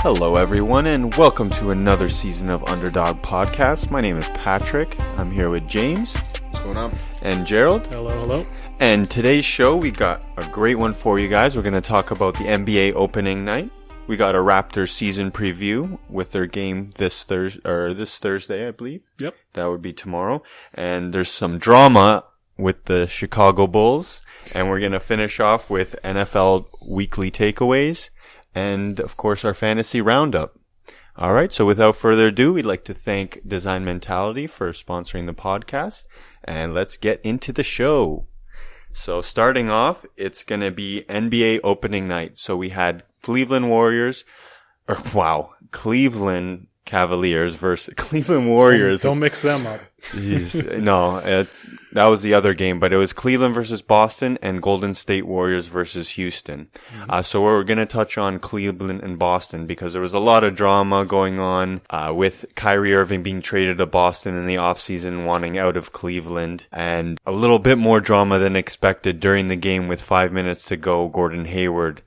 Hello, everyone, and welcome to another season of Underdog Podcast. My name is Patrick. I'm here with James. What's going on? And Gerald. Hello. And today's show, we got a great one for you guys. We're going to talk about the NBA opening night. We got a Raptors season preview with their game this Thursday, I believe. Yep. That would be tomorrow. And there's some drama with the Chicago Bulls. And we're going to finish off with NFL weekly takeaways. And, of course, our fantasy roundup. All right, so without further ado, we'd like to thank Design Mentality for sponsoring the podcast. And let's get into the show. So starting off, it's going to be NBA opening night. So we had Cleveland Cavaliers versus Cleveland Warriors. Don't mix them up. Jeez. No, that was the other game, but it was Cleveland versus Boston and Golden State Warriors versus Houston. So we're going to touch on Cleveland and Boston because there was a lot of drama going on with Kyrie Irving being traded to Boston in the offseason, wanting out of Cleveland, and a little bit more drama than expected during the game with 5 minutes to go. Gordon Hayward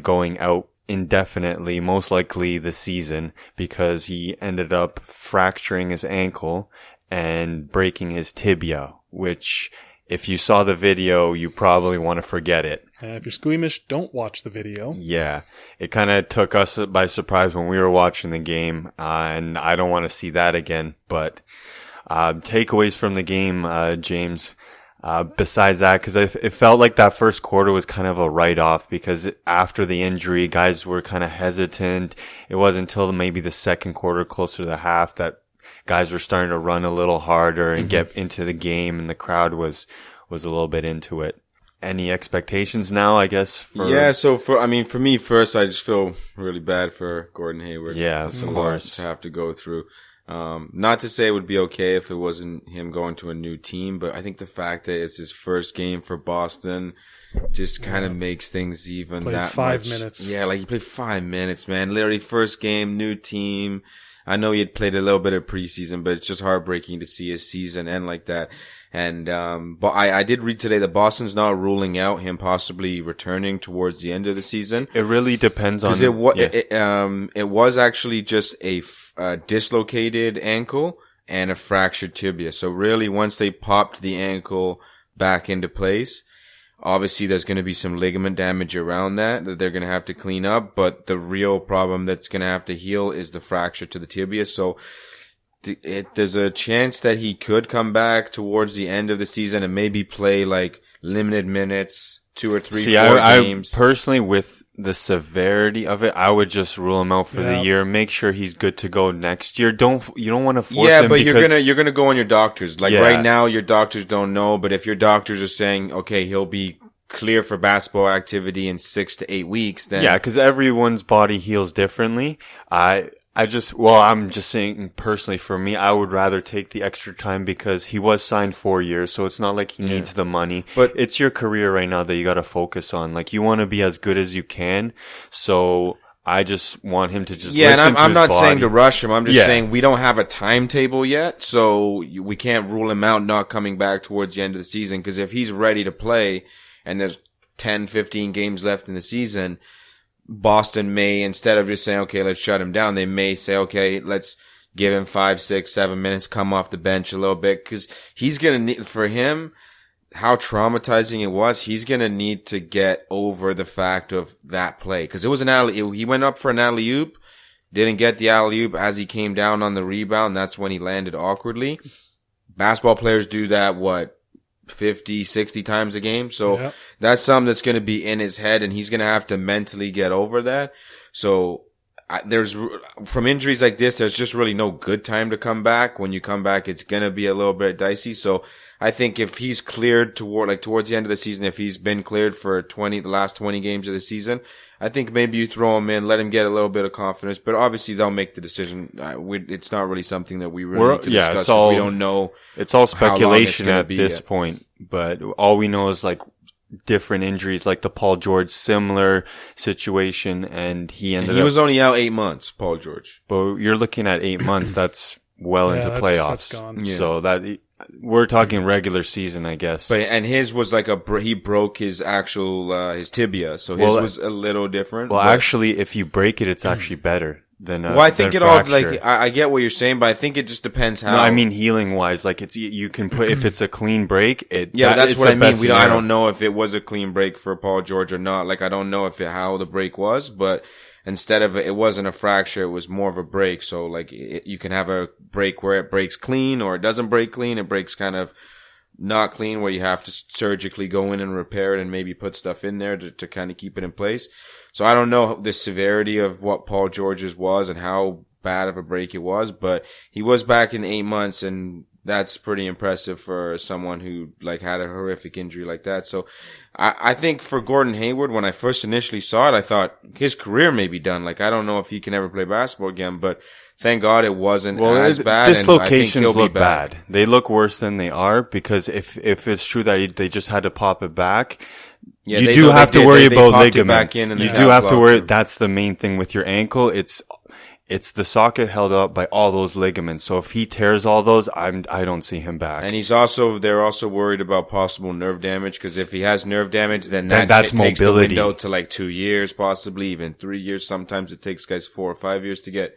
going out indefinitely, most likely the season, because he ended up fracturing his ankle and breaking his tibia, which if you saw the video, you probably want to forget it. And if you're squeamish, don't watch the video. Yeah, it kind of took us by surprise when we were watching the game, and I don't want to see that again. But takeaways from the game, James, besides that, because it felt like that first quarter was kind of a write-off because after the injury, guys were kind of hesitant. It wasn't until maybe the second quarter, closer to the half, that guys were starting to run a little harder and get into the game, and the crowd was a little bit into it. Any expectations now, I guess? So for me, first, I just feel really bad for Gordon Hayward. Yeah, of course. To have to go through. Not to say it would be okay if it wasn't him going to a new team, but I think the fact that it's his first game for Boston just kind of makes things even played that 5 much. minutes. Yeah, like he played 5 minutes, man. Literally first game, new team. I know he had played a little bit of preseason, but it's just heartbreaking to see his season end like that. And, but I did read today that Boston's not ruling out him possibly returning towards the end of the season. It really depends on, it was actually just a dislocated ankle and a fractured tibia. So really, once they popped the ankle back into place, obviously there's going to be some ligament damage around that they're going to have to clean up. But the real problem that's going to have to heal is the fracture to the tibia. So there's a chance that he could come back towards the end of the season and maybe play like limited minutes, 2 or 3, 4 games. I personally, with the severity of it, I would just rule him out for the year. Make sure he's good to go next year. You don't want to force him. Yeah, but you're gonna go on your doctors. Like right now, your doctors don't know. But if your doctors are saying, okay, he'll be clear for basketball activity in 6 to 8 weeks, then because everyone's body heals differently. I'm just saying personally for me, I would rather take the extra time because he was signed 4 years, so it's not like he needs the money. But it's your career right now that you got to focus on. Like, you want to be as good as you can. So I just want him to just listen and I'm to not his saying body. to rush him. I'm just saying we don't have a timetable yet, so we can't rule him out not coming back towards the end of the season. Because if he's ready to play and there's 10, 15 games left in the season, Boston may, instead of just saying, okay, let's shut him down, they may say, okay, let's give him 5, 6, 7 minutes, come off the bench a little bit. Cause he's going to need, for him, how traumatizing it was, he's going to need to get over the fact of that play. Cause it was he went up for an alley-oop, didn't get the alley-oop as he came down on the rebound. That's when he landed awkwardly. Basketball players do that, 50, 60 times a game. So that's something that's going to be in his head, and he's going to have to mentally get over that. So from injuries like this, there's just really no good time to come back. When you come back, it's going to be a little bit dicey. So I think if he's cleared towards the end of the season, if he's been cleared for the last 20 games of the season, I think maybe you throw him in, let him get a little bit of confidence, but obviously they'll make the decision. It's not really something that we really need to discuss because we don't know. It's all speculation at this point, but all we know is like different injuries, like the Paul George similar situation, and he was only out 8 months, Paul George. But you're looking at 8 months. That's well into playoffs. That's gone. So that we're talking regular season, I guess. But and his was like he broke his actual his tibia, so his was a little different. Well, actually, if you break it, it's actually better than well, I think than it all fracture. like I get what you're saying, but I think it just depends how. No, I mean healing wise, like you can put if it's a clean break. That's what I mean. I don't know if it was a clean break for Paul George or not. Like I don't know how the break was, but instead of it wasn't a fracture, it was more of a break. So like you can have a break where it breaks clean or it doesn't break clean. It breaks kind of not clean where you have to surgically go in and repair it and maybe put stuff in there to kind of keep it in place. So I don't know the severity of what Paul George's was and how bad of a break it was, but he was back in 8 months, and that's pretty impressive for someone who like had a horrific injury like that. So I think for Gordon Hayward, when I first initially saw it, I thought his career may be done. Like I don't know if he can ever play basketball again, but thank God it wasn't as bad. Dislocations look bad. They look worse than they are, because if it's true that they just had to pop it back, yeah, you do have to worry about ligaments. You do have to worry. That's the main thing with your ankle. It's the socket held up by all those ligaments. So if he tears all those, I don't see him back. And they're also worried about possible nerve damage, because if he has nerve damage, then that's takes mobility. the window to like 2 years, possibly even 3 years. Sometimes it takes guys 4 or 5 years to get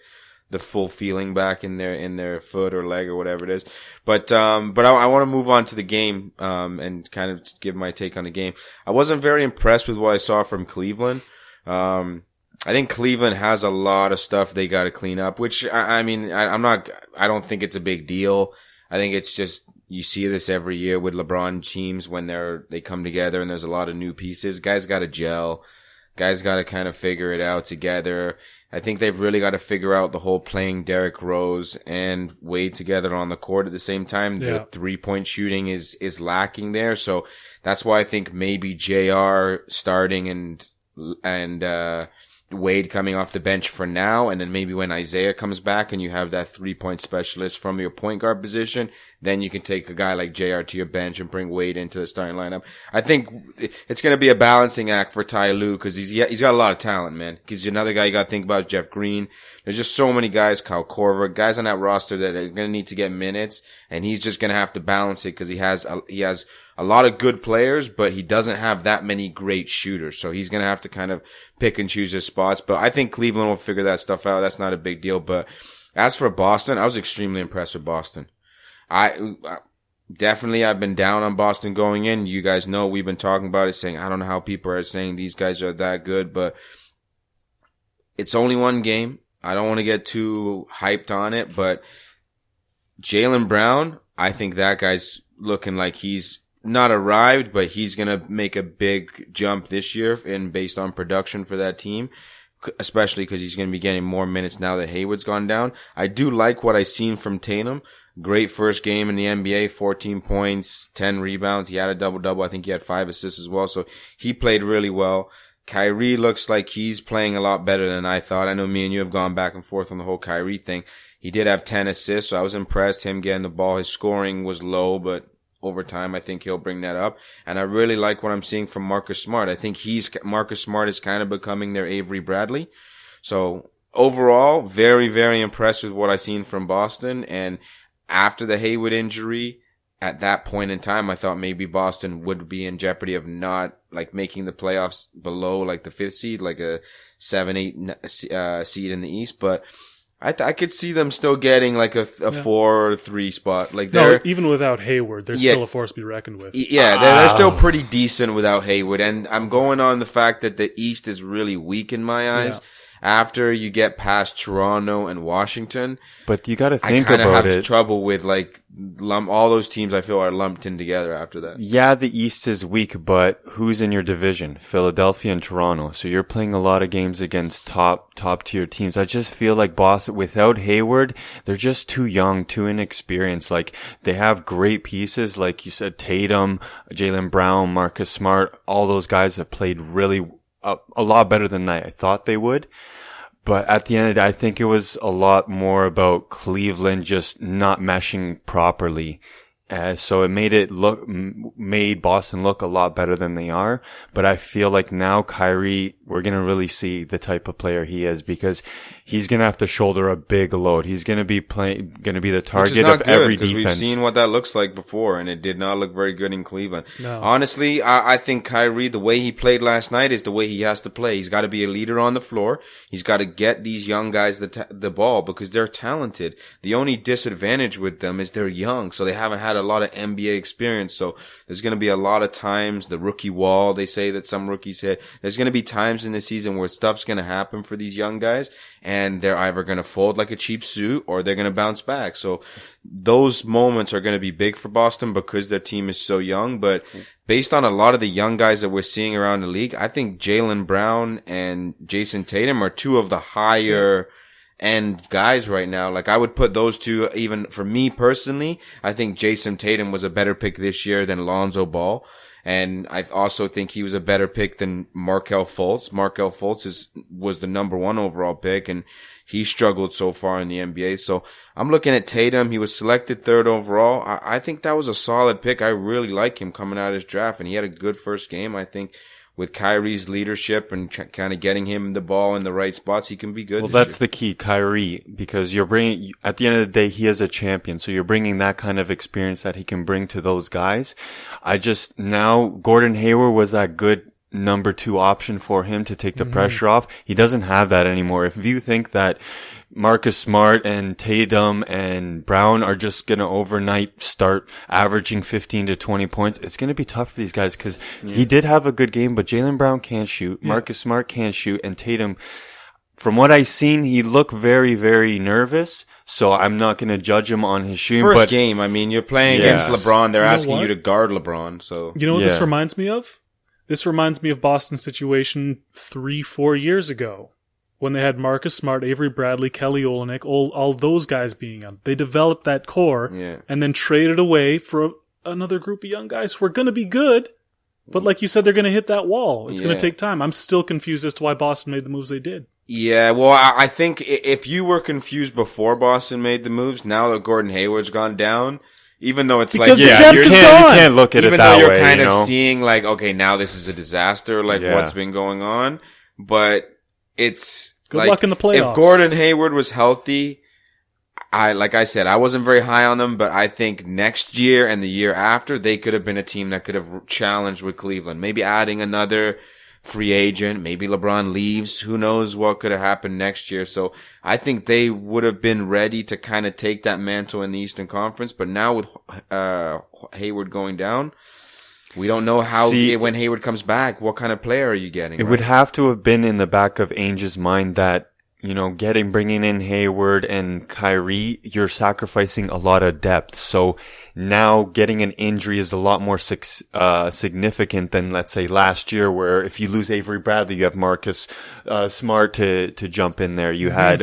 the full feeling back in their foot or leg or whatever it is. But I want to move on to the game, and kind of give my take on the game. I wasn't very impressed with what I saw from Cleveland. I think Cleveland has a lot of stuff they got to clean up, which I don't think it's a big deal. I think it's just, you see this every year with LeBron teams when they come together and there's a lot of new pieces. Guys got to gel. Guys got to kind of figure it out together. I think they've really got to figure out the whole playing Derrick Rose and Wade together on the court at the same time. Yeah. The 3-point shooting is lacking there. So that's why I think maybe JR starting and Wade coming off the bench for now, and then maybe when Isaiah comes back and you have that 3-point specialist from your point guard position, then you can take a guy like JR to your bench and bring Wade into the starting lineup. I think it's going to be a balancing act for Ty Lue, because he's got a lot of talent, man. Because another guy you got to think about is Jeff Green. There's just so many guys, Kyle Korver, guys on that roster that are going to need to get minutes, and he's just going to have to balance it, because he has a lot of good players, but he doesn't have that many great shooters. So he's going to have to kind of pick and choose his spots. But I think Cleveland will figure that stuff out. That's not a big deal. But as for Boston, I was extremely impressed with Boston. Definitely, I've been down on Boston going in. You guys know we've been talking about it, saying I don't know how people are saying these guys are that good, but it's only one game. I don't want to get too hyped on it, but Jaylen Brown, I think that guy's looking like he's not arrived, but he's going to make a big jump this year based on production for that team, especially because he's going to be getting more minutes now that Hayward's gone down. I do like what I've seen from Tatum. Great first game in the NBA, 14 points, 10 rebounds. He had a double-double. I think he had 5 assists as well. So he played really well. Kyrie looks like he's playing a lot better than I thought. I know me and you have gone back and forth on the whole Kyrie thing. He did have 10 assists, so I was impressed him getting the ball. His scoring was low, but over time, I think he'll bring that up. And I really like what I'm seeing from Marcus Smart. I think Marcus Smart is kind of becoming their Avery Bradley. So overall, very, very impressed with what I've seen from Boston. And after the Hayward injury, at that point in time, I thought maybe Boston would be in jeopardy of not like making the playoffs below like the 5th seed, like a 7-8 seed in the East. But I could see them still getting like a 4 or 3 spot. Like even without Hayward, they're still a force to be reckoned with. Yeah, they're still pretty decent without Hayward. And I'm going on the fact that the East is really weak in my eyes. Yeah. After you get past Toronto and Washington. But you got to think about it. I kind kind of have trouble with like all those teams I feel are lumped in together after that. Yeah, the East is weak, but who's in your division? Philadelphia and Toronto. So you're playing a lot of games against top tier teams. I just feel like Boston, without Hayward, they're just too young, too inexperienced. Like they have great pieces, like you said, Tatum, Jaylen Brown, Marcus Smart. All those guys have played really a lot better than I thought they would. But at the end of the day, I think it was a lot more about Cleveland just not meshing properly So it made Boston look a lot better than they are. But I feel like now Kyrie, we're going to really see the type of player he is, because he's going to have to shoulder a big load. He's going to be the target of every defense. We've seen what that looks like before, and it did not look very good in Cleveland. No. Honestly, I think Kyrie, the way he played last night is the way he has to play. He's got to be a leader on the floor. He's got to get these young guys the ball, because they're talented. The only disadvantage with them is they're young, so they haven't had a lot of NBA experience. So there's going to be a lot of times, the rookie wall, they say that some rookies hit. There's going to be times in the season where stuff's going to happen for these young guys, and they're either going to fold like a cheap suit or they're going to bounce back. So those moments are going to be big for Boston because their team is so young. But based on a lot of the young guys that we're seeing around the league, I think Jaylen Brown and Jason Tatum are two of the higher end guys right now. Like, I would put those two, even for me personally, I think Jason Tatum was a better pick this year than Lonzo Ball. And I also think he was a better pick than Markelle Fultz. Markelle Fultz was the number 1 overall pick, and he struggled so far in the NBA. So I'm looking at Tatum. He was selected 3rd overall. I think that was a solid pick. I really like him coming out of his draft, and he had a good first game. I think with Kyrie's leadership and kind of getting him the ball in the right spots, he can be good. Well, that's the key, Kyrie, because you're bringing, at the end of the day, he is a champion. So you're bringing that kind of experience that he can bring to those guys. Now Gordon Hayward was that good number 2 option for him to take the pressure off. He doesn't have that anymore. If you think that Marcus Smart and Tatum and Brown are just going to overnight start averaging 15 to 20 points, it's going to be tough for these guys, because he did have a good game, but Jaylen Brown can't shoot. Marcus Smart can't shoot. And Tatum, from what I've seen, he looked very, very nervous. So I'm not going to judge him on his shooting. First game, I mean, you're playing against LeBron. They're asking you to guard LeBron. So you know what this reminds me of? This reminds me of Boston's situation 3-4 years ago, when they had Marcus Smart, Avery Bradley, Kelly Olynyk, all those guys being on. They developed that core and then traded away for another group of young guys who are going to be good. But like you said, they're going to hit that wall. It's going to take time. I'm still confused as to why Boston made the moves they did. Yeah, well, I think if you were confused before Boston made the moves, now that Gordon Hayward's gone down, even though it's because like, you can't look at it that way. Even though you're kind of seeing like, okay, now this is a disaster, like what's been going on. But it's good luck in the playoffs. If Gordon Hayward was healthy, like I said, I wasn't very high on them, but I think next year and the year after, they could have been a team that could have challenged with Cleveland. Maybe adding another free agent. Maybe LeBron leaves. Who knows what could have happened next year. So I think they would have been ready to kind of take that mantle in the Eastern Conference. But now with Hayward going down, we don't know when Hayward comes back, what kind of player are you getting? It would have to have been in the back of Ainge's mind that, you know, bringing in Hayward and Kyrie, you're sacrificing a lot of depth. So now getting an injury is a lot more significant than, let's say, last year, where if you lose Avery Bradley, you have Marcus Smart to jump in there. You had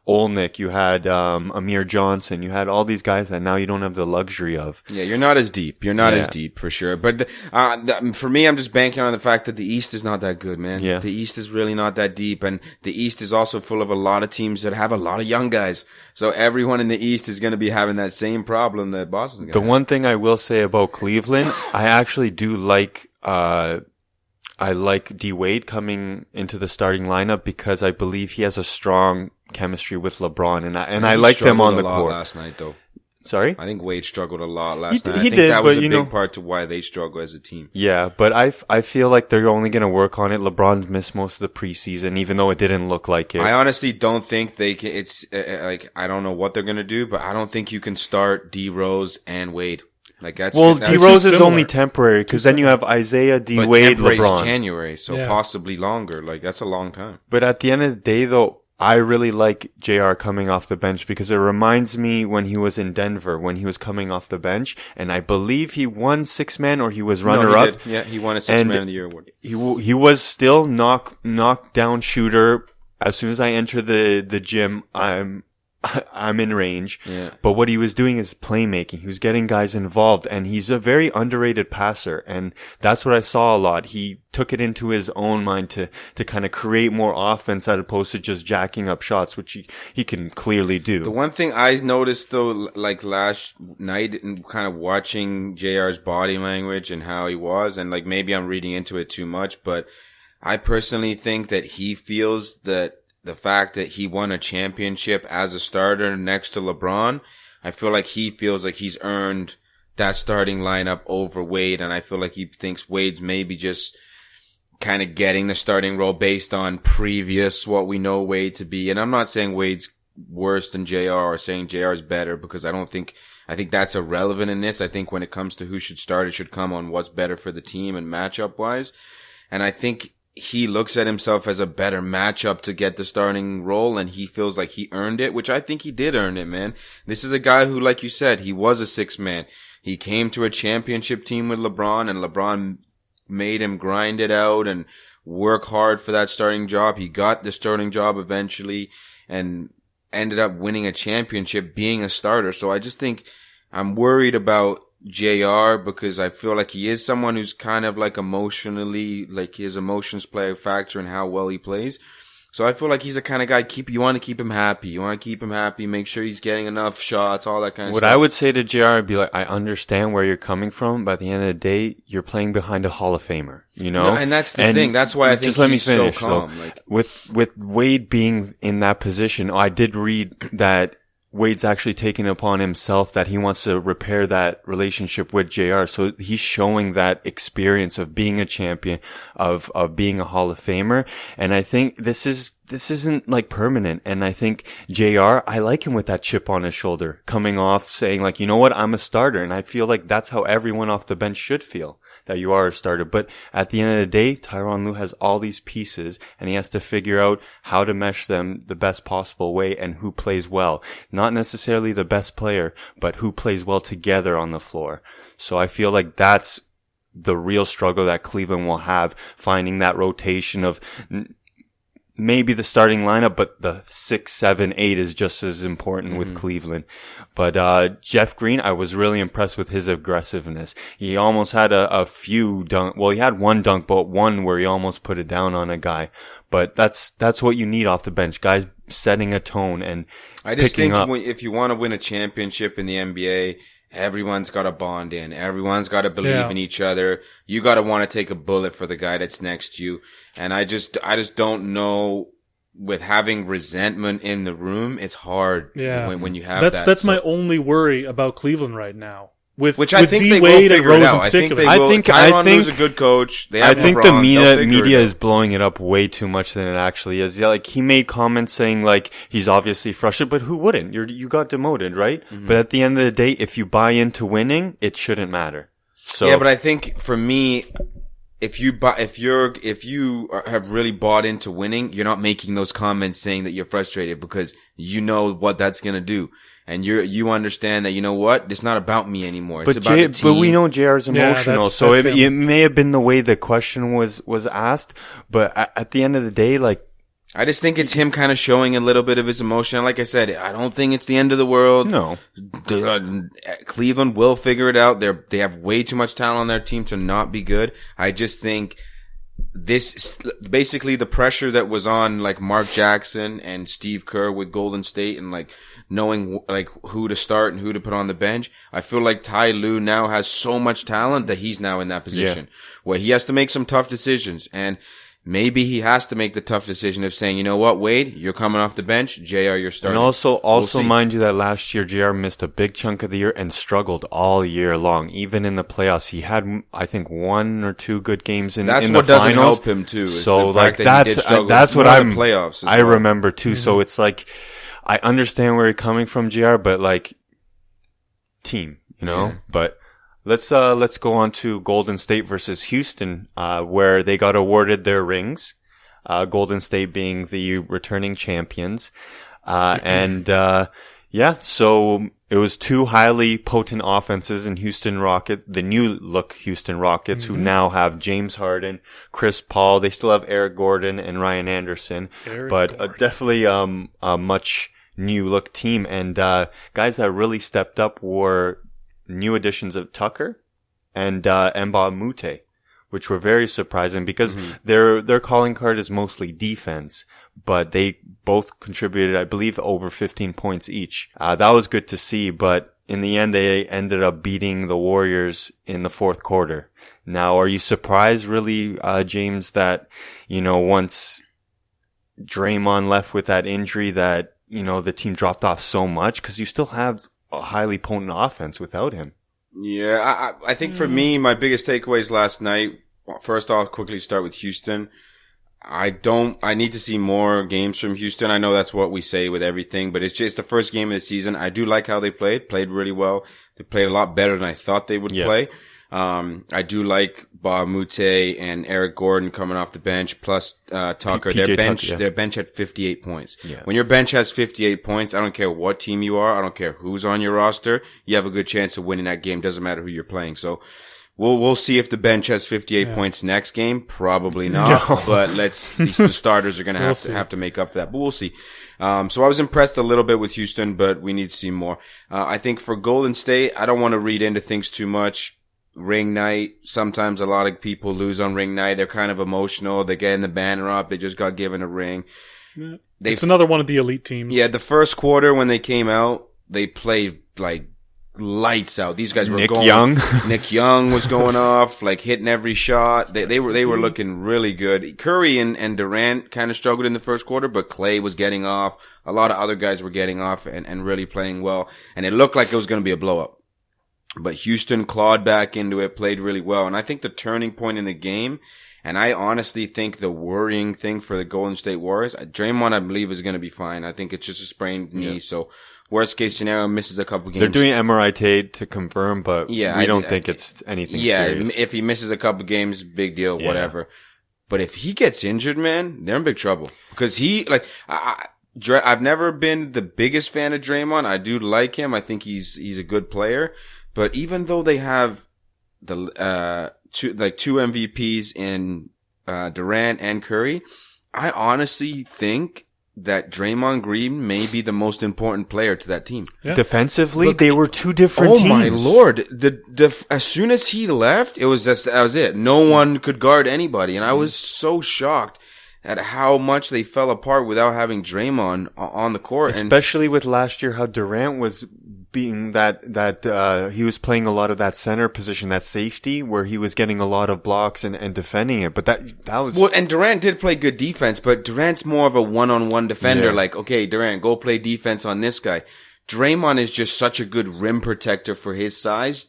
Olynyk, you had Amir Johnson, you had all these guys that now you don't have the luxury of. Yeah, you're not as deep. You're not as deep for sure. But for me, I'm just banking on the fact that the East is not that good, man. Yeah. The East is really not that deep, and the East is also full of a lot of teams that have a lot of young guys. So everyone in the East is going to be having that same problem that Boston's going to have. The one thing I will say about Cleveland, I actually do like I like D Wade coming into the starting lineup, because I believe he has a strong chemistry with LeBron, and I like them on the court. Last night, though. Sorry? I think Wade struggled a lot last night. He I think did, that was but, a big part to why they struggle as a team. Yeah, but I feel like they're only going to work on it. LeBron's missed most of the preseason, even though it didn't look like it. I honestly don't think they can. It's like, I don't know what they're going to do, but I don't think you can start D Rose and Wade. Like D Rose is only temporary, because then you have Isaiah, D Wade, LeBron. January, so possibly longer. Like, that's a long time. But at the end of the day, though, I really like JR coming off the bench, because it reminds me when he was in Denver, when he was coming off the bench, and I believe he won 6-man, or he was runner-up. Yeah, he won a 6-man of the year award. He was still knockdown shooter. As soon as I enter the gym, I'm I'm in range. Yeah. But what he was doing is playmaking. He was getting guys involved, and he's a very underrated passer. And that's what I saw a lot. He took it into his own mind to kind of create more offense as opposed to just jacking up shots, which he can clearly do. The one thing I noticed though, like last night and kind of watching JR's body language and how he was, and like maybe I'm reading into it too much, but I personally think that he feels that the fact that he won a championship as a starter next to LeBron, I feel like he feels like he's earned that starting lineup over Wade, and I feel like he thinks Wade's maybe just kind of getting the starting role based on previous what we know Wade to be. And I'm not saying Wade's worse than JR or saying JR is better, because I think that's irrelevant in this. I think when it comes to who should start, it should come on what's better for the team and matchup wise. And I think he looks at himself as a better matchup to get the starting role, and he feels like he earned it, which I think he did earn it, man. This is a guy who, like you said, he was a sixth man. He came to a championship team with LeBron, and LeBron made him grind it out and work hard for that starting job. He got the starting job eventually and ended up winning a championship being a starter. So I just think I'm worried about JR, because I feel like he is someone who's kind of like emotionally, like his emotions play a factor in how well he plays. So I feel like he's the kind of guy, you want to keep him happy. You want to keep him happy, make sure he's getting enough shots, all that kind of stuff. What I would say to JR would be like, I understand where you're coming from, but at the end of the day, you're playing behind a Hall of Famer, you know? No, and that's the thing. That's why I think he's so calm. Like, with Wade being in that position, I did read that Wade's actually taken upon himself that he wants to repair that relationship with JR. So he's showing that experience of being a champion, of being a Hall of Famer. And I think this isn't like permanent. And I think JR, I like him with that chip on his shoulder, coming off saying like, you know what, I'm a starter. And I feel like that's how everyone off the bench should feel, that you are a starter. But at the end of the day, Tyronn Lue has all these pieces, and he has to figure out how to mesh them the best possible way and who plays well. Not necessarily the best player, but who plays well together on the floor. So I feel like that's the real struggle that Cleveland will have, finding that rotation of maybe the starting lineup, but the 6, 7, 8 is just as important with Cleveland. But Jeff Green, I was really impressed with his aggressiveness. He almost had a few dunk. Well, he had one dunk, but one where he almost put it down on a guy. But that's what you need off the bench, guys setting a tone and I just picking think up. if you want to win a championship in the NBA, everyone's got to bond in. Everyone's got to believe in each other. You got to want to take a bullet for the guy that's next to you. And I just don't know, with having resentment in the room, it's hard when you have that. That's my only worry about Cleveland right now. Which I think they will figure it out. I think they will. Tyronn Lue's a good coach. They have think LeBron. the media is blowing it up way too much than it actually is. Yeah, like he made comments saying like he's obviously frustrated, but who wouldn't? You got demoted, right? Mm-hmm. But at the end of the day, if you buy into winning, it shouldn't matter. So yeah, but I think for me, if you have really bought into winning, you're not making those comments saying that you're frustrated, because you know what that's gonna do. And you understand that, you know what? It's not about me anymore. It's about the team. But we know JR's emotional, so it may have been the way the question was asked. But at the end of the day, like, I just think it's him kind of showing a little bit of his emotion. Like I said, I don't think it's the end of the world. No. Cleveland will figure it out. They have way too much talent on their team to not be good. I just think this, basically the pressure that was on like Mark Jackson and Steve Kerr with Golden State and like knowing like who to start and who to put on the bench. I feel like Ty Lue now has so much talent that he's now in that position where he has to make some tough decisions, and maybe he has to make the tough decision of saying, you know what, Wade, you're coming off the bench. JR, you're starting. And also mind you that last year, JR missed a big chunk of the year and struggled all year long. Even in the playoffs, he had, I think, 1 or 2 good games in the finals. That's what doesn't help him too. So like that's what I remember too. Mm-hmm. So it's like, I understand where you're coming from, JR, but like team, you know, but. Let's go on to Golden State versus Houston, where they got awarded their rings. Golden State being the returning champions. So it was 2 highly potent offenses in Houston Rockets, the new look Houston Rockets, who now have James Harden, Chris Paul. They still have Eric Gordon and Ryan Anderson, definitely, a much new look team. And guys that really stepped up were new additions of Tucker and Mbah Mute, which were very surprising because their calling card is mostly defense, but they both contributed, I believe, over 15 points each. That was good to see, but in the end, they ended up beating the Warriors in the fourth quarter. Now, are you surprised, really, James, that, once Draymond left with that injury that, the team dropped off so much? Because you still have a highly potent offense without him. Yeah, I think for me, my biggest takeaways last night, first I'll quickly start with Houston. I need to see more games from Houston. I know that's what we say with everything, but it's just the first game of the season. I do like how they played really well. They played a lot better than I thought they would play. I do like Mbah Mute and Eric Gordon coming off the bench, plus Tucker. Their bench had 58 points. Yeah. When your bench has 58 points, I don't care what team you are, I don't care who's on your roster, you have a good chance of winning that game. Doesn't matter who you're playing. So we'll see if the bench has 58 points next game. Probably not, but the starters are going to have to make up for that, but we'll see. So I was impressed a little bit with Houston, but we need to see more. I think for Golden State, I don't want to read into things too much. Ring night. Sometimes a lot of people lose on ring night. They're kind of emotional. They're getting the banner up. They just got given a ring. It's another one of the elite teams. Yeah, the first quarter when they came out, they played like lights out. These guys were Nick Young was going off, like hitting every shot. They were looking really good. Curry and Durant kind of struggled in the first quarter, but Clay was getting off. A lot of other guys were getting off and really playing well. And it looked like it was going to be a blow up. But Houston clawed back into it, played really well. And I think the turning point in the game, and I honestly think the worrying thing for the Golden State Warriors, Draymond, I believe, is going to be fine. I think it's just a sprained knee. So worst case scenario, misses a couple games. They're doing MRI to confirm, but we don't think it's anything serious. If he misses a couple games, big deal, whatever. But if he gets injured, man, they're in big trouble. Because I've never been the biggest fan of Draymond. I do like him. I think he's a good player. But even though they have the two MVPs in Durant and Curry, I honestly think that Draymond Green may be the most important player to that team. Yeah. Defensively, they were two different teams. Oh my lord! As soon as he left, that was it. No one could guard anybody, and I was so shocked at how much they fell apart without having Draymond on the court. Especially with last year, how Durant was being that he was playing a lot of that center position, that safety, where he was getting a lot of blocks and defending it. But that was... Well, and Durant did play good defense, but Durant's more of a one-on-one defender. Like, okay, Durant, go play defense on this guy. Draymond is just such a good rim protector for his size.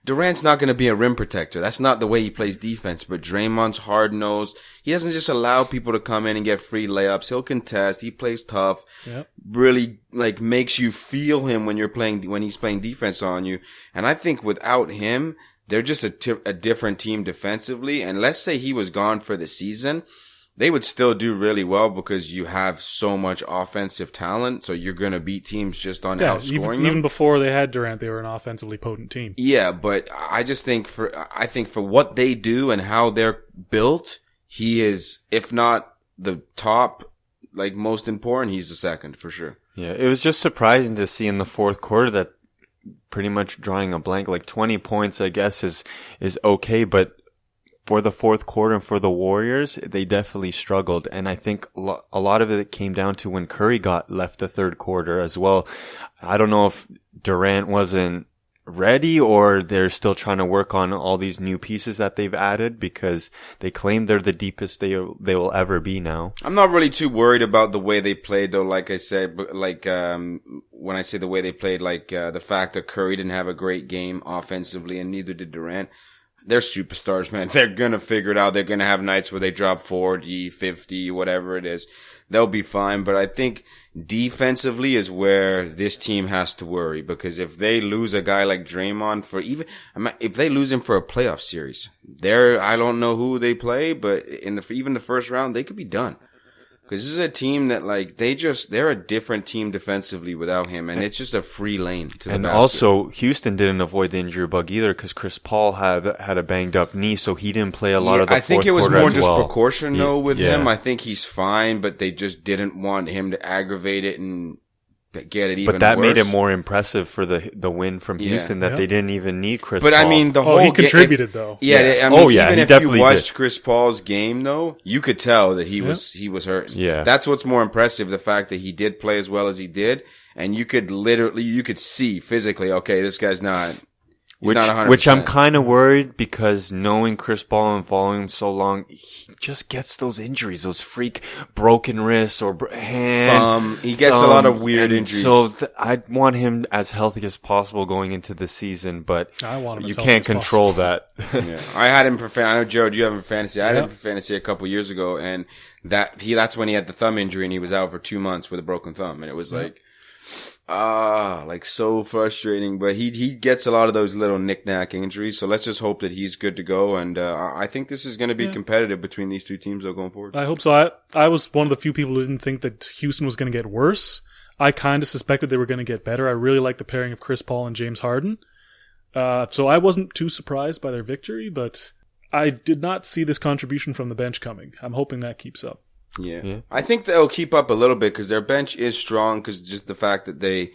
Durant's not going to be a rim protector. That's not the way he plays defense. But Draymond's hard-nosed. He doesn't just allow people to come in and get free layups. He'll contest. He plays tough. Yep. Really, makes you feel him when he's playing defense on you. And I think without him, they're just a different team defensively. And let's say he was gone for the season, they would still do really well because you have so much offensive talent. So you're going to beat teams just on outscoring them. Even before they had Durant, they were an offensively potent team. Yeah, but I think for what they do and how they're built, he is, if not the top, most important, he's the second for sure. Yeah, it was just surprising to see in the fourth quarter that pretty much drawing a blank, 20 points, I guess, is okay, but for the fourth quarter and for the Warriors, they definitely struggled. And I think a lot of it came down to when Curry left the third quarter as well. I don't know if Durant wasn't ready or they're still trying to work on all these new pieces that they've added because they claim they're the deepest they will ever be now. I'm not really too worried about the way they played though, like I said, but when I say the way they played, the fact that Curry didn't have a great game offensively and neither did Durant. They're superstars, man. They're gonna figure it out. They're gonna have nights where they drop 40, 50, whatever it is. They'll be fine. But I think defensively is where this team has to worry because if they lose a guy like Draymond if they lose him for a playoff series, I don't know who they play, but even the first round, they could be done. Because this is a team that, they're a different team defensively without him, and it's just a free lane to the basket. And also, Houston didn't avoid the injury bug either, because Chris Paul had a banged up knee, so he didn't play a lot of the fourth quarter. I think it was more just precaution, though, with him. I think he's fine, but they just didn't want him to aggravate it and get it even But that worse. made it more impressive for the win from Houston that they didn't even need Chris Paul. But I mean, the whole he contributed though. Yeah, I mean, he even if definitely you watched did. Chris Paul's game though, you could tell that he was hurting. Yeah. That's what's more impressive, the fact that he did play as well as he did, and you could see physically, okay, this guy's not. He's not 100%. Which I'm kind of worried because knowing Chris Paul and following him so long, he just gets those injuries, those freak broken wrists or hand. He gets a lot of weird injuries. So I want him as healthy as possible going into the season, but I want him you as healthy can't as control possible. that. Yeah. I had him for I know, Gerald, you have him for fantasy. I had him for fantasy a couple years ago, and that's when he had the thumb injury and he was out for 2 months with a broken thumb, and it was like so frustrating. But he gets a lot of those little knick-knack injuries, so let's just hope that he's good to go. And I think this is going to be competitive between these two teams though going forward. I hope so. I was one of the few people who didn't think that Houston was going to get worse. I kind of suspected they were going to get better. I really like the pairing of Chris Paul and James Harden. So I wasn't too surprised by their victory, but I did not see this contribution from the bench coming. I'm hoping that keeps up. Yeah. I think they'll keep up a little bit because their bench is strong, because just the fact that they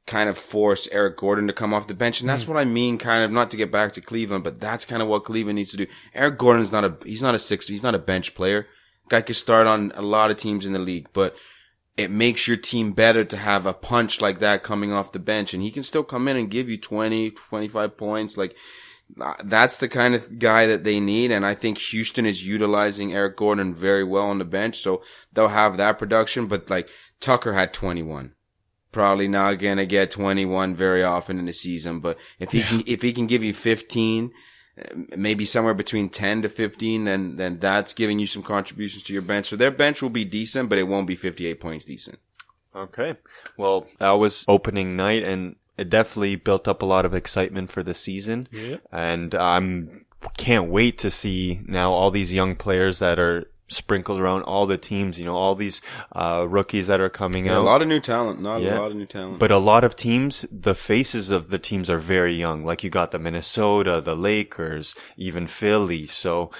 kind of force Eric Gordon to come off the bench. And that's what I mean, kind of, not to get back to Cleveland, but that's kind of what Cleveland needs to do. Eric Gordon's he's not a bench player. Guy could start on a lot of teams in the league, but it makes your team better to have a punch like that coming off the bench. And he can still come in and give you 20, 25 points. Like, that's the kind of guy that they need, and I think Houston is utilizing Eric Gordon very well on the bench, so they'll have that production. But like Tucker had 21, probably not gonna get 21 very often in the season. But if he can give you 15, maybe somewhere between 10 to 15, then that's giving you some contributions to your bench. So their bench will be decent, but it won't be 58 points decent. Okay, well, that was opening night, and it definitely built up a lot of excitement for the season. Yeah. And can't wait to see now all these young players that are sprinkled around all the teams, all these rookies that are coming out. A lot of new talent, a lot of new talent. But a lot of teams, the faces of the teams are very young. Like you got the Minnesota, the Lakers, even Philly. So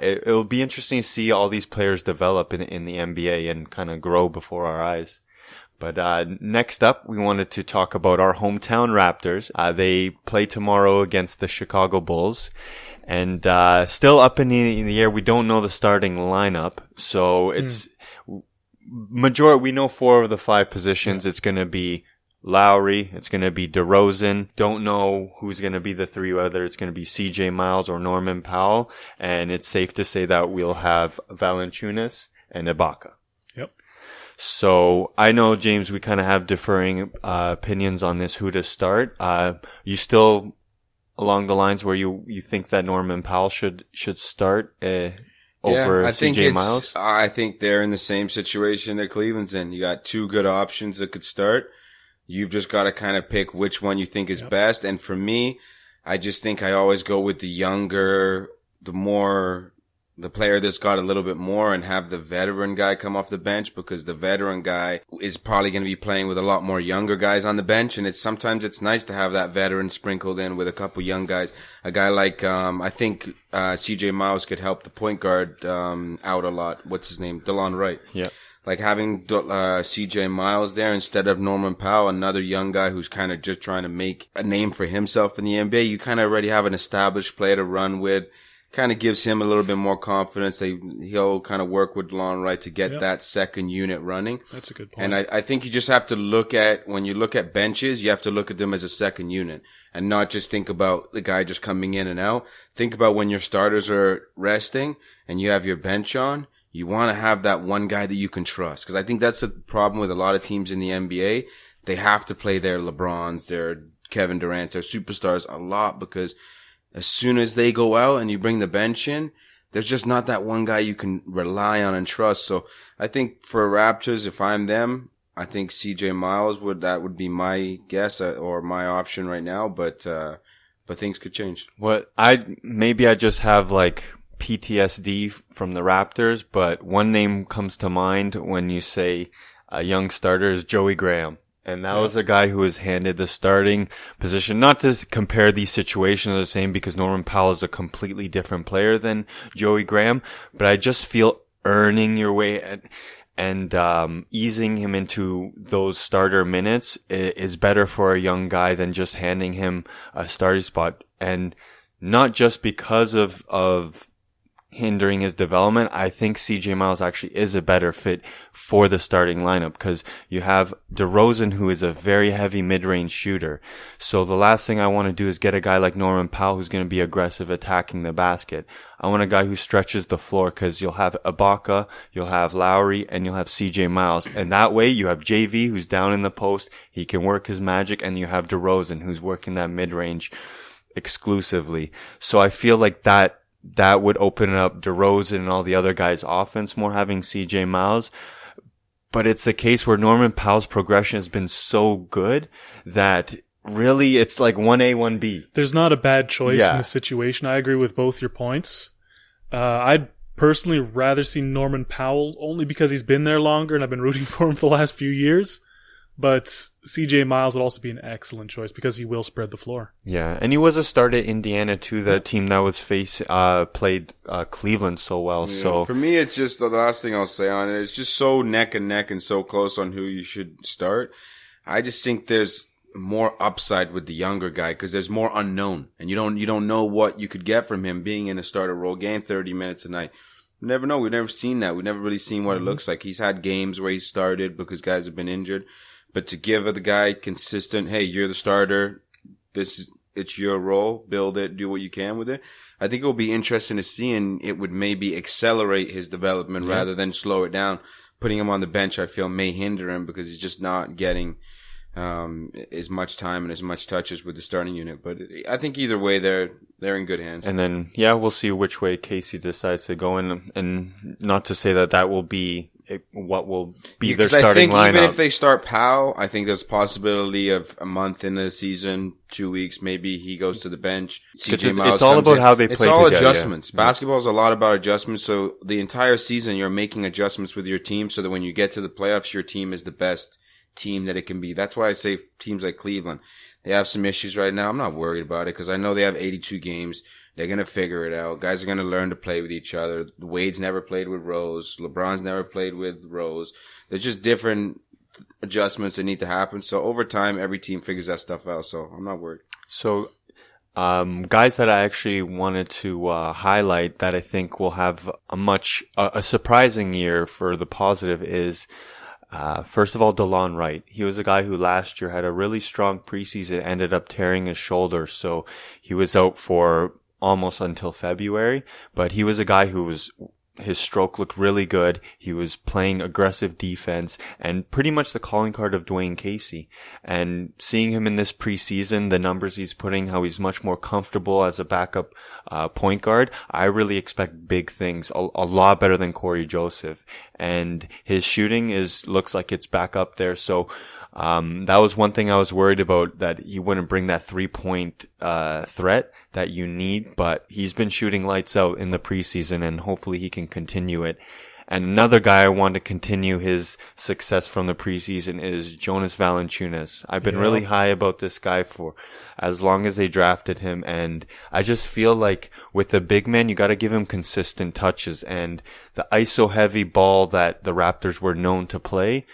it'll be interesting to see all these players develop in the NBA and kind of grow before our eyes. But next up, we wanted to talk about our hometown Raptors. They play tomorrow against the Chicago Bulls. And still up in the air, we don't know the starting lineup. So it's we know 4 of the 5 positions. It's going to be Lowry. It's going to be DeRozan. Don't know who's going to be the 3, whether it's going to be CJ Miles or Norman Powell. And it's safe to say that we'll have Valanciunas and Ibaka. So I know, James, we kind of have differing opinions on this, who to start. You still along the lines where you think that Norman Powell should start over CJ Miles? I think they're in the same situation that Cleveland's in. You got 2 good options that could start. You've just got to kind of pick which one you think is best. And for me, I just think I always go with the younger, the player that's got a little bit more, and have the veteran guy come off the bench, because the veteran guy is probably going to be playing with a lot more younger guys on the bench. And sometimes it's nice to have that veteran sprinkled in with a couple young guys. A guy like, I think, CJ Miles could help the point guard, out a lot. What's his name? DeLon Wright. Yeah. Like having, CJ Miles there instead of Norman Powell, another young guy who's kind of just trying to make a name for himself in the NBA. You kind of already have an established player to run with. Kind of gives him a little bit more confidence. He'll kind of work with DeLon Wright to get that second unit running. That's a good point. And I think you just have to when you look at benches, you have to look at them as a second unit and not just think about the guy just coming in and out. Think about when your starters are resting and you have your bench on, you want to have that one guy that you can trust. Because I think that's the problem with a lot of teams in the NBA. They have to play their LeBrons, their Kevin Durant's, their superstars a lot, because as soon as they go out and you bring the bench in, there's just not that one guy you can rely on and trust. So I think for Raptors, if I'm them, I think CJ Miles would be my guess or my option right now. But things could change. Maybe I just have like PTSD from the Raptors, but one name comes to mind when you say a young starter is Joey Graham. And that was a guy who was handed the starting position. Not to compare these situations the same, because Norman Powell is a completely different player than Joey Graham, but I just feel earning your way. and easing him into those starter minutes is better for a young guy than just handing him a starting spot. And not just because of hindering his development, I think CJ Miles actually is a better fit for the starting lineup, because you have DeRozan, who is a very heavy mid-range shooter. So the last thing I want to do is get a guy like Norman Powell who's going to be aggressive attacking the basket. I want a guy who stretches the floor, because you'll have Ibaka, you'll have Lowry, and you'll have CJ Miles. And that way you have JV, who's down in the post. He can work his magic, and you have DeRozan, who's working that mid-range exclusively. So I feel like that would open up DeRozan and all the other guys' offense more, having CJ Miles. But it's the case where Norman Powell's progression has been so good that really it's like 1A, 1B. There's not a bad choice in this situation. I agree with both your points. I'd personally rather see Norman Powell, only because he's been there longer and I've been rooting for him for the last few years. But CJ Miles would also be an excellent choice because he will spread the floor. Yeah, and he was a starter at Indiana too, the team that was played Cleveland so well. Yeah, so for me, it's just the last thing I'll say on it. It's just so neck and neck and so close on who you should start. I just think there's more upside with the younger guy because there's more unknown, and you don't know what you could get from him being in a starter role game 30 minutes a night. You never know. We've never seen that. We've never really seen what it looks like. He's had games where he started because guys have been injured. But to give the guy consistent, hey, you're the starter. It's your role. Build it. Do what you can with it. I think it will be interesting to see, and it would maybe accelerate his development rather than slow it down. Putting him on the bench, I feel, may hinder him because he's just not getting as much time and as much touches with the starting unit. But I think either way, they're in good hands. And then, we'll see which way Casey decides to go in, and not to say that will be what will be their starting lineup. Even if they start Powell, I think there's a possibility of a month in the season, 2 weeks, maybe he goes to the bench. CJ Miles it's all about how they play together. It's all adjustments. Yeah. Basketball is a lot about adjustments. So the entire season, you're making adjustments with your team so that when you get to the playoffs, your team is the best team that it can be. That's why I say teams like Cleveland, they have some issues right now. I'm not worried about it because I know they have 82 games. They're going to figure it out. Guys are going to learn to play with each other. Wade's never played with Rose. LeBron's never played with Rose. There's just different adjustments that need to happen. So over time, every team figures that stuff out. So I'm not worried. So, guys that I actually wanted to highlight that I think will have a surprising year for the positive is, first of all, DeLon Wright. He was a guy who last year had a really strong preseason, ended up tearing his shoulder. So he was out for almost until February, but he was a guy his stroke looked really good. He was playing aggressive defense and pretty much the calling card of Dwayne Casey. And seeing him in this preseason, the numbers he's putting, how he's much more comfortable as a backup point guard, I really expect big things, a lot better than Corey Joseph. And his shooting looks like it's back up there. So that was one thing I was worried about, that he wouldn't bring that 3-point threat that you need, but he's been shooting lights out in the preseason, and hopefully he can continue it. And another guy I want to continue his success from the preseason is Jonas Valanciunas. I've been really high about this guy for as long as they drafted him, and I just feel like with the big man, you got to give him consistent touches, and the ISO heavy ball that the Raptors were known to play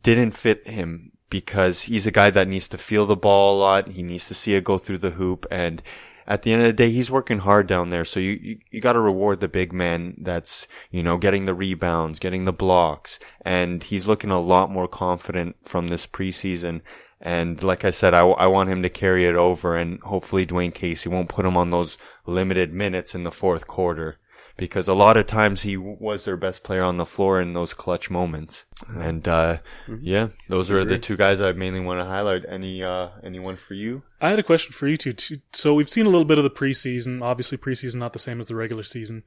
didn't fit him, because he's a guy that needs to feel the ball a lot. He needs to see it go through the hoop. And at the end of the day, he's working hard down there. So you got to reward the big man that's, getting the rebounds, getting the blocks. And he's looking a lot more confident from this preseason. And like I said, I want him to carry it over, and hopefully Dwayne Casey won't put him on those limited minutes in the fourth quarter, because a lot of times he was their best player on the floor in those clutch moments. And, those are the two guys I mainly want to highlight. Anyone for you? I had a question for you two. So we've seen a little bit of the preseason. Obviously, preseason not the same as the regular season.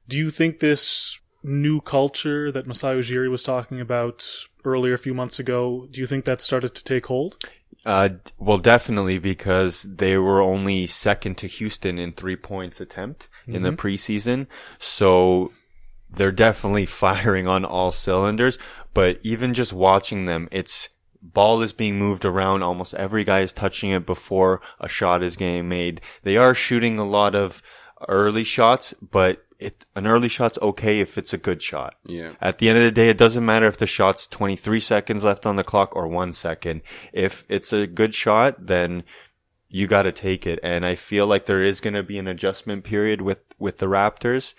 Do you think this new culture that Masai Ujiri was talking about earlier a few months ago, do you think that started to take hold? Well, definitely, because they were only second to Houston in 3 points attempt in the preseason. So they're definitely firing on all cylinders. But even just watching them, ball is being moved around. Almost every guy is touching it before a shot is getting made. They are shooting a lot of early shots, but an early shot's okay if it's a good shot. Yeah. At the end of the day, it doesn't matter if the shot's 23 seconds left on the clock or 1 second. If it's a good shot, then you got to take it. And I feel like there is going to be an adjustment period with the Raptors,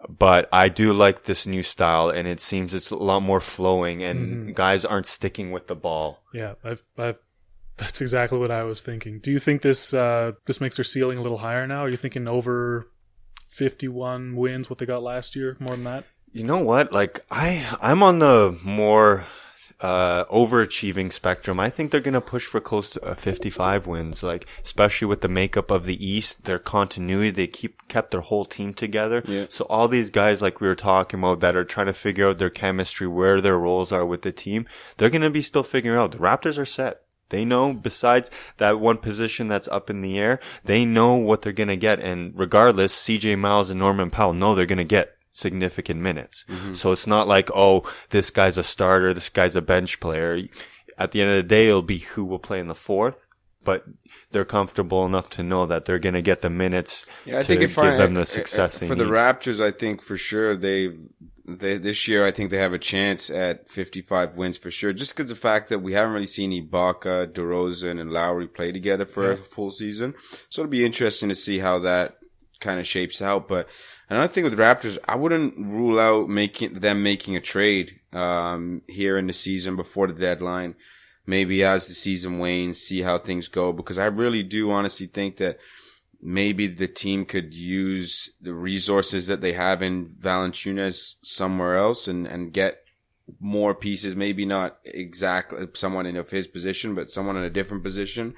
but I do like this new style, and it seems it's a lot more flowing, and guys aren't sticking with the ball. Yeah, that's exactly what I was thinking. Do you think this makes their ceiling a little higher now? Are you thinking over 51 wins, what they got last year, more than that? You know what? Like, I'm on the more overachieving spectrum. I think they're going to push for close to 55 wins, like, especially with the makeup of the East, their continuity. They kept their whole team together. Yeah. So all these guys, like we were talking about, that are trying to figure out their chemistry, where their roles are with the team, they're going to be still figuring out. The Raptors are set. They know, besides that one position that's up in the air, they know what they're going to get. And regardless, CJ Miles and Norman Powell know they're going to get significant minutes. So it's not like, oh, this guy's a starter, this guy's a bench player. At the end of the day, it'll be who will play in the fourth, but they're comfortable enough to know that they're going to get the minutes to give them the success they need. For the Raptors, I think for sure they this year, I think they have a chance at 55 wins for sure, just because of the fact that we haven't really seen Ibaka, DeRozan, and Lowry play together for a full season. So it'll be interesting to see how that kind of shapes out. But another thing with the Raptors, I wouldn't rule out making a trade here in the season before the deadline. Maybe as the season wanes, see how things go, because I really do honestly think that maybe the team could use the resources that they have in Valanciunas somewhere else and get more pieces, maybe not exactly someone in his position, but someone in a different position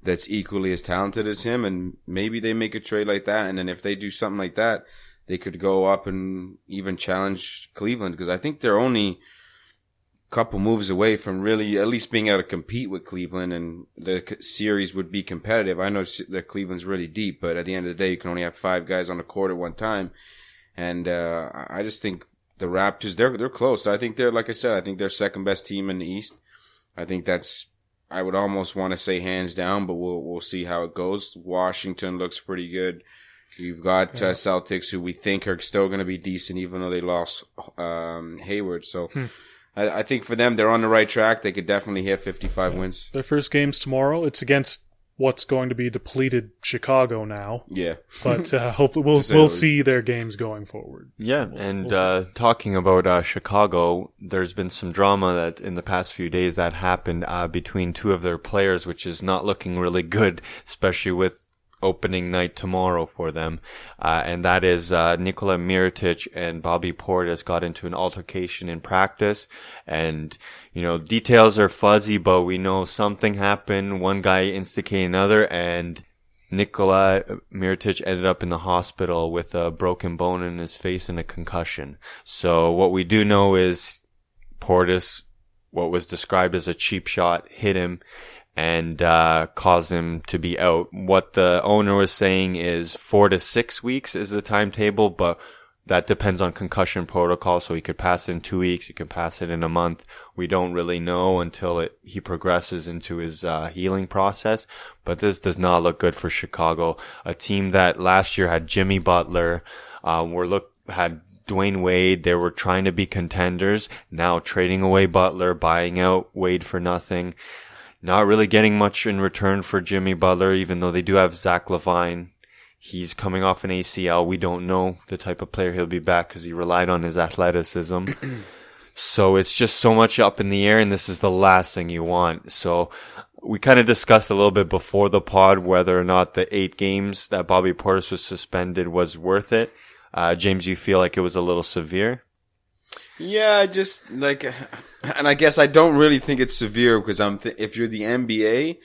that's equally as talented as him. And maybe they make a trade like that. And then if they do something like that, they could go up and even challenge Cleveland, because I think they're only couple moves away from really at least being able to compete with Cleveland, and the series would be competitive. I know that Cleveland's really deep, but at the end of the day, you can only have 5 guys on the court at one time. And I just think the Raptors, they're close. I think they're, like I said, I think they're second best team in the East. I think I would almost want to say hands down, but we'll see how it goes. Washington looks pretty good. You've got Celtics, who we think are still going to be decent, even though they lost Hayward. So I think for them, they're on the right track. They could definitely hit 55 wins. Their first game's tomorrow. It's against what's going to be depleted Chicago now. Yeah. But hopefully we'll see their games going forward. Yeah, talking about Chicago, there's been some drama that in the past few days that happened between 2 of their players, which is not looking really good, especially with opening night tomorrow for them. And that is Nikola Mirotic and Bobby Portis got into an altercation in practice. And, details are fuzzy, but we know something happened. One guy instigated another, and Nikola Mirotic ended up in the hospital with a broken bone in his face and a concussion. So what we do know is Portis, what was described as a cheap shot, hit him and caused him to be out. What the owner was saying is 4 to 6 weeks is the timetable, but that depends on concussion protocol. So he could pass it in 2 weeks, he could pass it in a month. We don't really know until he progresses into his healing process. But this does not look good for Chicago, a team that last year had Jimmy Butler, had Dwayne Wade. They were trying to be contenders. Now trading away Butler, buying out Wade for nothing. Not really getting much in return for Jimmy Butler, even though they do have Zach LaVine. He's coming off an ACL. We don't know the type of player he'll be back because he relied on his athleticism. So it's just so much up in the air, and this is the last thing you want. So we kind of discussed a little bit before the pod whether or not the 8 games that Bobby Portis was suspended was worth it. James, you feel like it was a little severe? Yeah, just and I guess I don't really think it's severe because if you're the NBA,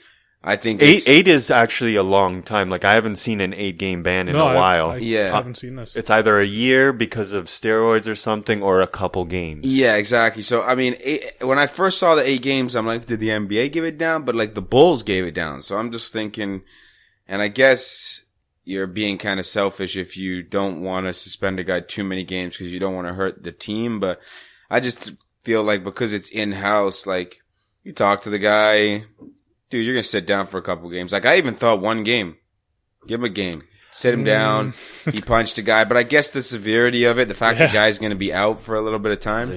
I think 8 is actually a long time. Like, I haven't seen an 8-game ban in a while. I haven't seen this. It's either a year because of steroids or something, or a couple games. Yeah, exactly. So, I mean, when I first saw the 8 games, I'm like, did the NBA give it down? But, the Bulls gave it down. So I'm just thinking, and I guess you're being kind of selfish if you don't want to suspend a guy too many games because you don't want to hurt the team. But I just feel like because it's in-house, you talk to the guy, dude, you're going to sit down for a couple games. I even thought 1 game. Give him a game. sit him down. He punched a guy. But I guess the severity of it, the fact the guy's going to be out for a little bit of time,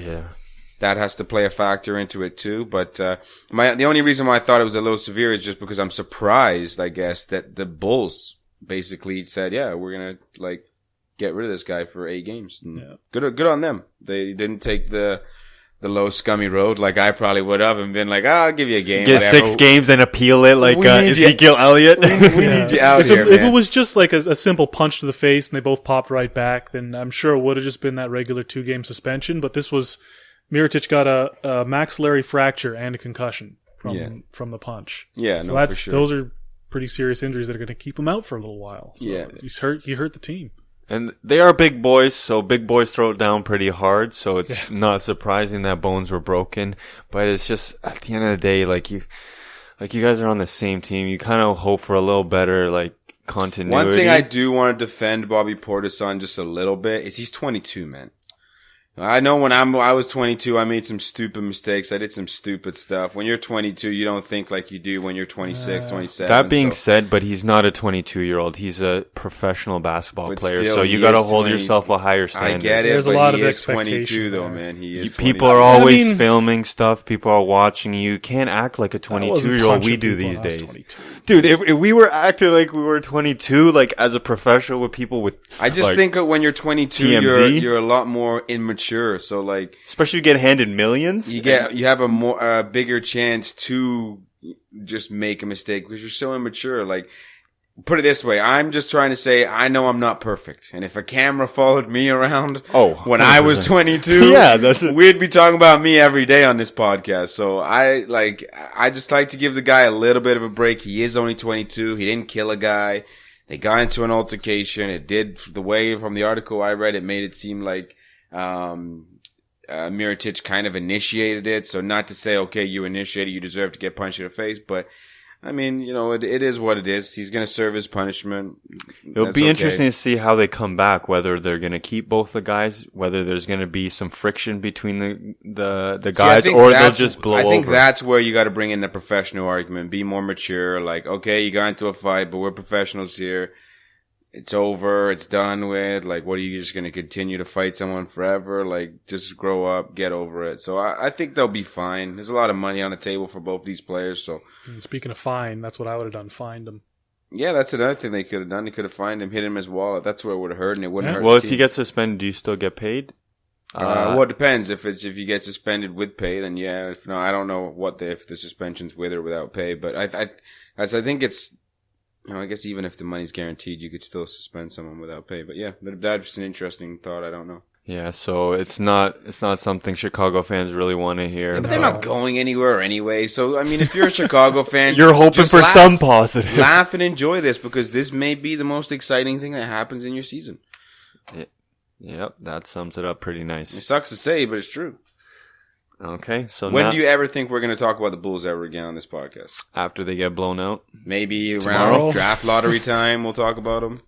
that has to play a factor into it too. But the only reason why I thought it was a little severe is just because I'm surprised, I guess, that the Bulls basically said, yeah, we're going to get rid of this guy for 8 games. And good on them. They didn't take the low scummy road like I probably would have and been like, I'll give you a game. Get whatever. 6 games and appeal it like Ezekiel Elliott. We need you out here, If it was just like a simple punch to the face and they both popped right back, then I'm sure it would have just been that regular 2-game suspension. But this was, Mirotic got a maxillary fracture and a concussion from the punch. Yeah, so for sure. Those are pretty serious injuries that are going to keep him out for a little while. So he hurt the team. And they are big boys, so big boys throw it down pretty hard, so it's not surprising that bones were broken. But it's just, at the end of the day, you guys are on the same team. You kind of hope for a little better, continuity. One thing I do want to defend Bobby Portis on just a little bit is he's 22, man. I know when I was 22, I made some stupid mistakes. I did some stupid stuff. When you're 22, you don't think like you do when you're 26, 27. That being said, but he's not a 22-year-old. He's a professional basketball player, so you got to hold yourself a higher standard. I get it, There's but a lot he of is 22 though, there. man. He is 22. People are always filming stuff. People are watching you. You can't act like a 22-year-old we do these days. 22. Dude, if we were acting like we were 22, as a professional with people with... I just think when you're 22, TMZ, you're a lot more immature, so especially you get handed millions. You have a bigger chance to just make a mistake because you're so immature. Put it this way, I'm just trying to say I know I'm not perfect, and if a camera followed me around when I was 22, we'd be talking about me every day on this podcast. So I just like to give the guy a little bit of a break. He is only 22. He didn't kill a guy. They got into an altercation. It did, the way from the article I read, it made it seem like Mirotic kind of initiated it. So not to say, okay, you initiated, you deserve to get punched in the face, but I mean, it is what it is. He's going to serve his punishment. It'll be interesting to see how they come back, whether they're going to keep both the guys, whether there's going to be some friction between the guys, or they'll just blow over. I think that's where you got to bring in the professional argument. Be more mature. Okay, you got into a fight, but we're professionals here. It's over. It's done with. What are you just going to continue to fight someone forever? Just grow up, get over it. So I think they'll be fine. There's a lot of money on the table for both these players. So speaking of fine, that's what I would have done. Fined him. Yeah, that's another thing they could have done. They could have fined him, hit him his wallet. That's where it would have hurt, and it wouldn't hurt. Well, if you get suspended, do you still get paid? Well, it depends. If you get suspended with pay, then yeah. If no, I don't know if the suspension's with or without pay. But I think it's. I guess even if the money's guaranteed, you could still suspend someone without pay. But yeah, that's an interesting thought. I don't know. Yeah, so it's not something Chicago fans really want to hear. Yeah, but they're not going anywhere anyway. So I mean, if you're a Chicago fan, you're hoping for some positive. Laugh and enjoy this because this may be the most exciting thing that happens in your season. Yep, that sums it up pretty nice. It sucks to say, but it's true. Okay, so when do you ever think we're going to talk about the Bulls ever again on this podcast? After they get blown out? Maybe around draft lottery time we'll talk about them.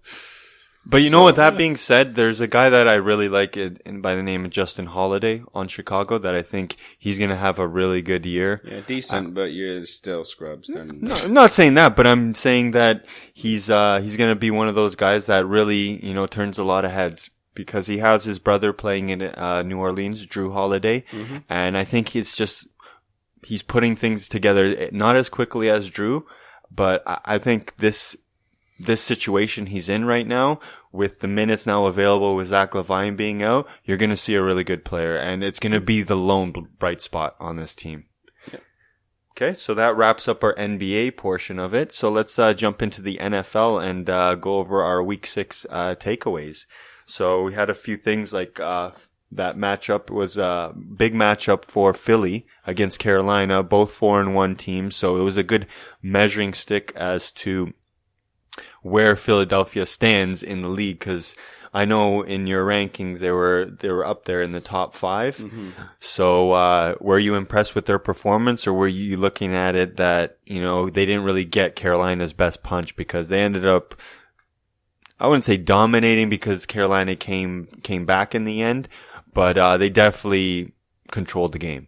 But with that being said, there's a guy that I really like by the name of Justin Holiday on Chicago that I think he's going to have a really good year. Yeah, decent, but you're still scrubs. No, I'm not saying that, but I'm saying that he's going to be one of those guys that really, turns a lot of heads. Because he has his brother playing in New Orleans, Drew Holiday, and I think he's putting things together not as quickly as Drew, but I think this situation he's in right now, with the minutes now available with Zach LaVine being out, you're going to see a really good player, and it's going to be the lone bright spot on this team. Yep. Okay, so that wraps up our NBA portion of it. So let's jump into the NFL and go over our Week 6 takeaways. So we had a few things that matchup was a big matchup for Philly against Carolina, both 4-1 teams. So it was a good measuring stick as to where Philadelphia stands in the league. Cause I know in your rankings, they were up there in the top 5. Mm-hmm. So, were you impressed with their performance, or were you looking at it that, they didn't really get Carolina's best punch because they ended up, I wouldn't say dominating because Carolina came back in the end, but they definitely controlled the game.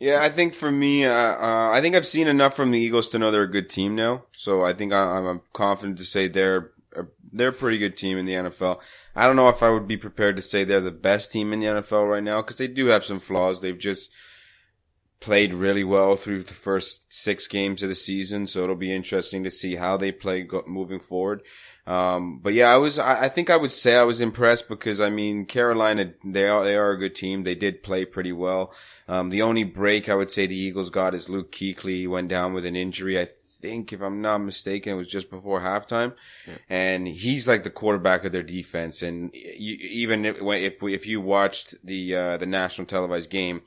Yeah, I think for me, I think I've seen enough from the Eagles to know they're a good team now. So I think I'm confident to say they're they're a pretty good team in the NFL. I don't know if I would be prepared to say they're the best team in the NFL right now because they do have some flaws. They've just played really well through the first 6 games of the season, so it'll be interesting to see how they play moving forward. But yeah, I think I would say I was impressed because, I mean, Carolina, they are a good team. They did play pretty well. The only break I would say the Eagles got is Luke Kuechly. He went down with an injury. I think, if I'm not mistaken, it was just before halftime. Yeah. And he's like the quarterback of their defense. And even if you watched the national televised game,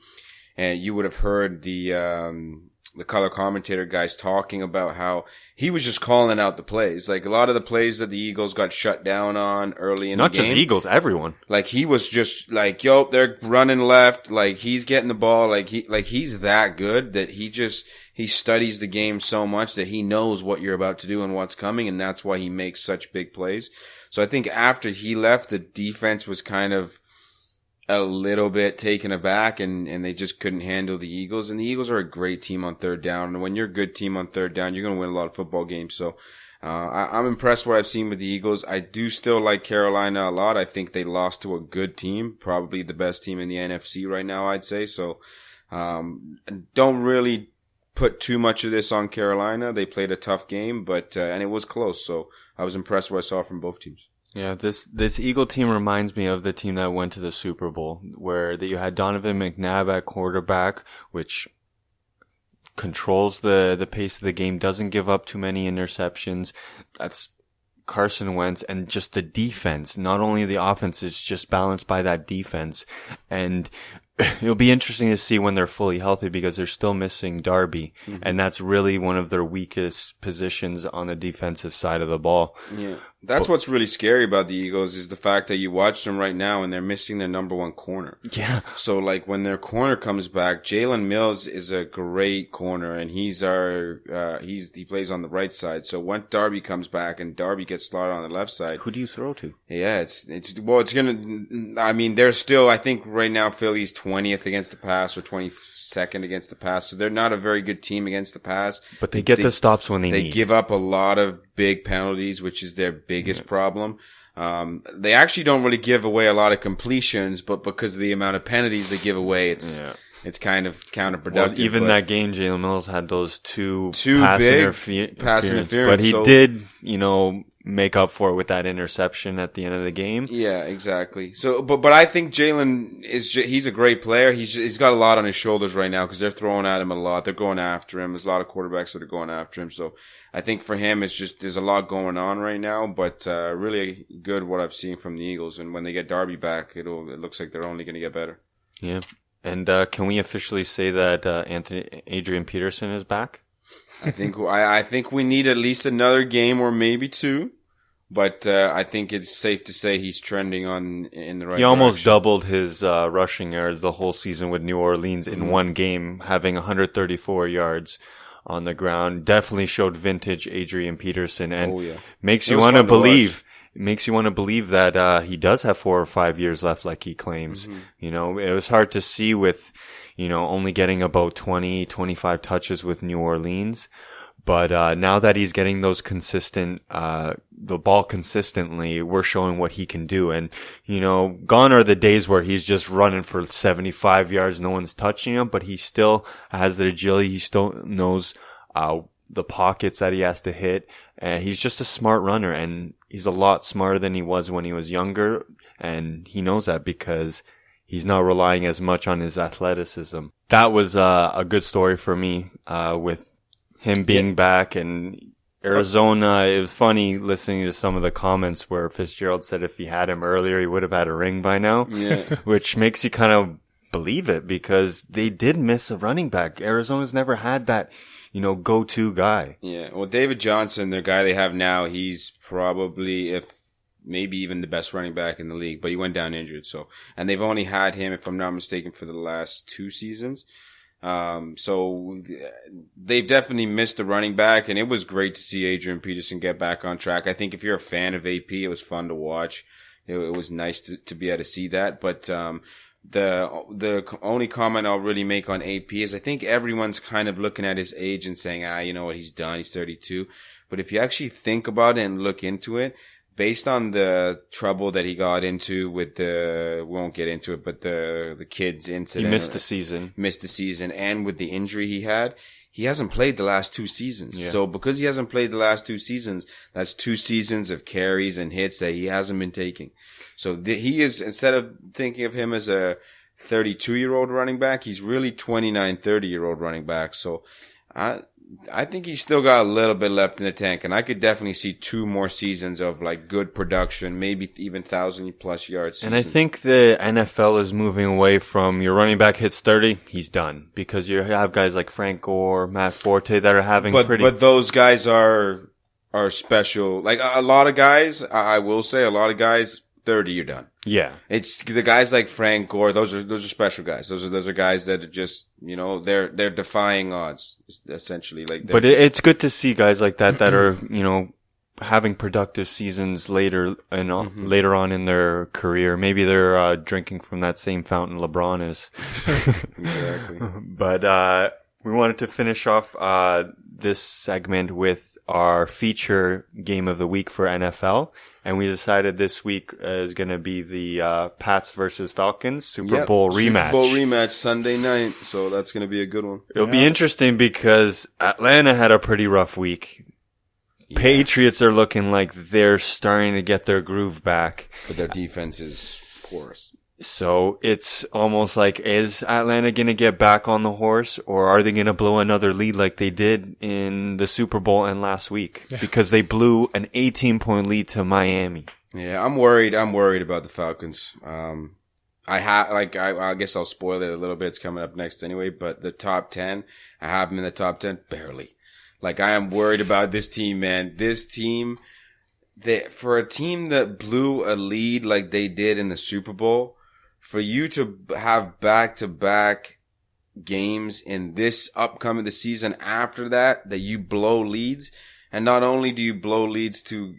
and you would have heard the color commentator guys talking about how he was just calling out the plays. Like a lot of the plays that the Eagles got shut down on early in the game. Not just Eagles, everyone. Like he was just like, yo, they're running left. Like he's getting the ball. Like he's that good that he studies the game so much that he knows what you're about to do and what's coming. And that's why he makes such big plays. So I think after he left, the defense was kind of a little bit taken aback and they just couldn't handle the Eagles. And the Eagles are a great team on third down. And when you're a good team on third down, you're going to win a lot of football games. So, I'm impressed what I've seen with the Eagles. I do still like Carolina a lot. I think they lost to a good team, probably the best team in the NFC right now, I'd say. So, don't really put too much of this on Carolina. They played a tough game, but, and it was close. So I was impressed what I saw from both teams. Yeah, this Eagle team reminds me of the team that went to the Super Bowl, where you had Donovan McNabb at quarterback, which controls the pace of the game, doesn't give up too many interceptions. That's Carson Wentz, and just the defense. Not only the offense is just balanced by that defense. And it'll be interesting to see when they're fully healthy because they're still missing Darby. Mm-hmm. And that's really one of their weakest positions on the defensive side of the ball. Yeah. That's what's really scary about the Eagles is the fact that you watch them right now and they're missing their number one corner. Yeah. So like when their corner comes back, Jalen Mills is a great corner and he plays on the right side. So when Darby comes back and Darby gets slotted on the left side. Who do you throw to? Yeah, they're still, I think right now Philly's 20th against the pass or 22nd against the pass. So they're not a very good team against the pass. But they get the stops when they need. They give up a lot of big penalties, which is their biggest problem. They actually don't really give away a lot of completions, but because of the amount of penalties they give away, it's kind of counterproductive. Well, even that game, Jalen Mills had those two pass interference, but he did, make up for it with that interception at the end of the game. Yeah, exactly. So, but I think Jalen he's a great player. He's got a lot on his shoulders right now because they're throwing at him a lot. They're going after him. There's a lot of quarterbacks that are going after him. So I think for him, there's a lot going on right now, but, really good what I've seen from the Eagles. And when they get Darby back, it looks like they're only going to get better. Yeah. And, can we officially say that, Adrian Peterson is back? I think we need at least another game or maybe 2. But I think it's safe to say he's trending in the right direction. He almost doubled his rushing yards the whole season with New Orleans in one game, having 134 yards on the ground. Definitely showed vintage Adrian Peterson, and makes you want to believe. Makes you want to believe that he does have 4 or 5 years left, like he claims. Mm-hmm. It was hard to see with only getting about 20, 25 touches with New Orleans. But now that he's getting those the ball consistently, we're showing what he can do. And, gone are the days where he's just running for 75 yards, no one's touching him, but he still has the agility. He still knows the pockets that he has to hit. And he's just a smart runner, and he's a lot smarter than he was when he was younger. And he knows that because he's not relying as much on his athleticism. That was a good story for me with him being back. And Arizona, it was funny listening to some of the comments where Fitzgerald said if he had him earlier, he would have had a ring by now. Yeah. Which makes you kind of believe it because they did miss a running back. Arizona's never had that, go-to guy. Yeah. Well, David Johnson, the guy they have now, he's probably, maybe even the best running back in the league, but he went down injured. So, and they've only had him, if I'm not mistaken, for the last 2 seasons. So they've definitely missed the running back, and it was great to see Adrian Peterson get back on track. I think if you're a fan of AP, it was fun to watch. It was nice to be able to see that. But, the only comment I'll really make on AP is I think everyone's kind of looking at his age and saying, you know what, he's done. He's 32. But if you actually think about it and look into it, based on the trouble that he got into with we won't get into it, but the kids incident. He missed the season. And with the injury he hasn't played the last 2 seasons. Yeah. So because he hasn't played the last 2 seasons, that's 2 seasons of carries and hits that he hasn't been taking. So he is, instead of thinking of him as a 32-year-old running back, he's really 29, 30-year-old running back. So I think he's still got a little bit left in the tank, and I could definitely see 2 more seasons of like good production, maybe even 1,000+ yard seasons. And I think the NFL is moving away from your running back hits 30, he's done, because you have guys like Frank Gore, Matt Forte that are having but those guys are special. Like a lot of guys, I will say, a lot of guys 30, you're done. Yeah. It's the guys like Frank Gore, those are special guys. Those are guys that are just, they're defying odds, essentially. Like, but it's good to see guys like that are, having productive seasons later later on in their career. Maybe they're drinking from that same fountain LeBron is. Exactly. But we wanted to finish off this segment with our feature game of the week for NFL. And we decided this week is going to be the Pats versus Falcons Super Bowl rematch. Super Bowl rematch Sunday night, so that's going to be a good one. It'll be interesting because Atlanta had a pretty rough week. Yeah. Patriots are looking like they're starting to get their groove back. But their defense is porous. So it's almost like, is Atlanta going to get back on the horse, or are they going to blow another lead like they did in the Super Bowl and last week? Yeah. Because they blew an 18-point lead to Miami. Yeah, I'm worried about the Falcons. I guess I'll spoil it a little bit. It's coming up next anyway, but the top 10, I have them in the top 10 barely. Like, I am worried about this team, man. This team, for a team that blew a lead like they did in the Super Bowl, for you to have back-to-back games in this upcoming the season after that you blow leads, and not only do you blow leads to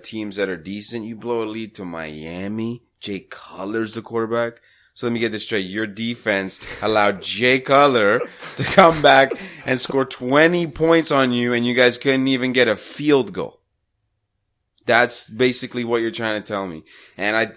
teams that are decent, you blow a lead to Miami. Jay Cutler's the quarterback. So let me get this straight. Your defense allowed Jay Cutler to come back and score 20 points on you, and you guys couldn't even get a field goal. That's basically what you're trying to tell me. And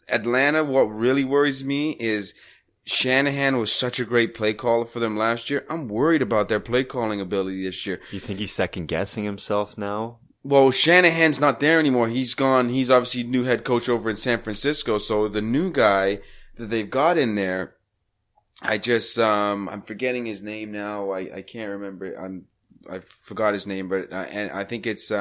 Atlanta, what really worries me is Shanahan was such a great play caller for them last year. I'm worried about their play calling ability this year. You think he's second guessing himself now? Well, Shanahan's not there anymore. He's gone. He's obviously new head coach over in San Francisco. So the new guy that they've got in there, I'm forgetting his name now. I can't remember. I forgot his name, but and I think it's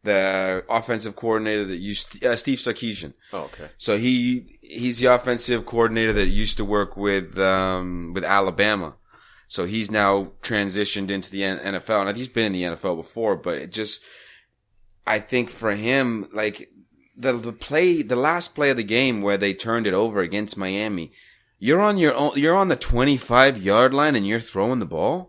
the offensive coordinator that Steve Sarkisian. Oh, okay. So he's the offensive coordinator that used to work with Alabama. So he's now transitioned into the NFL, and he's been in the NFL before, but I think for him, like the last play of the game where they turned it over against Miami, you're on the 25-yard line and you're throwing the ball?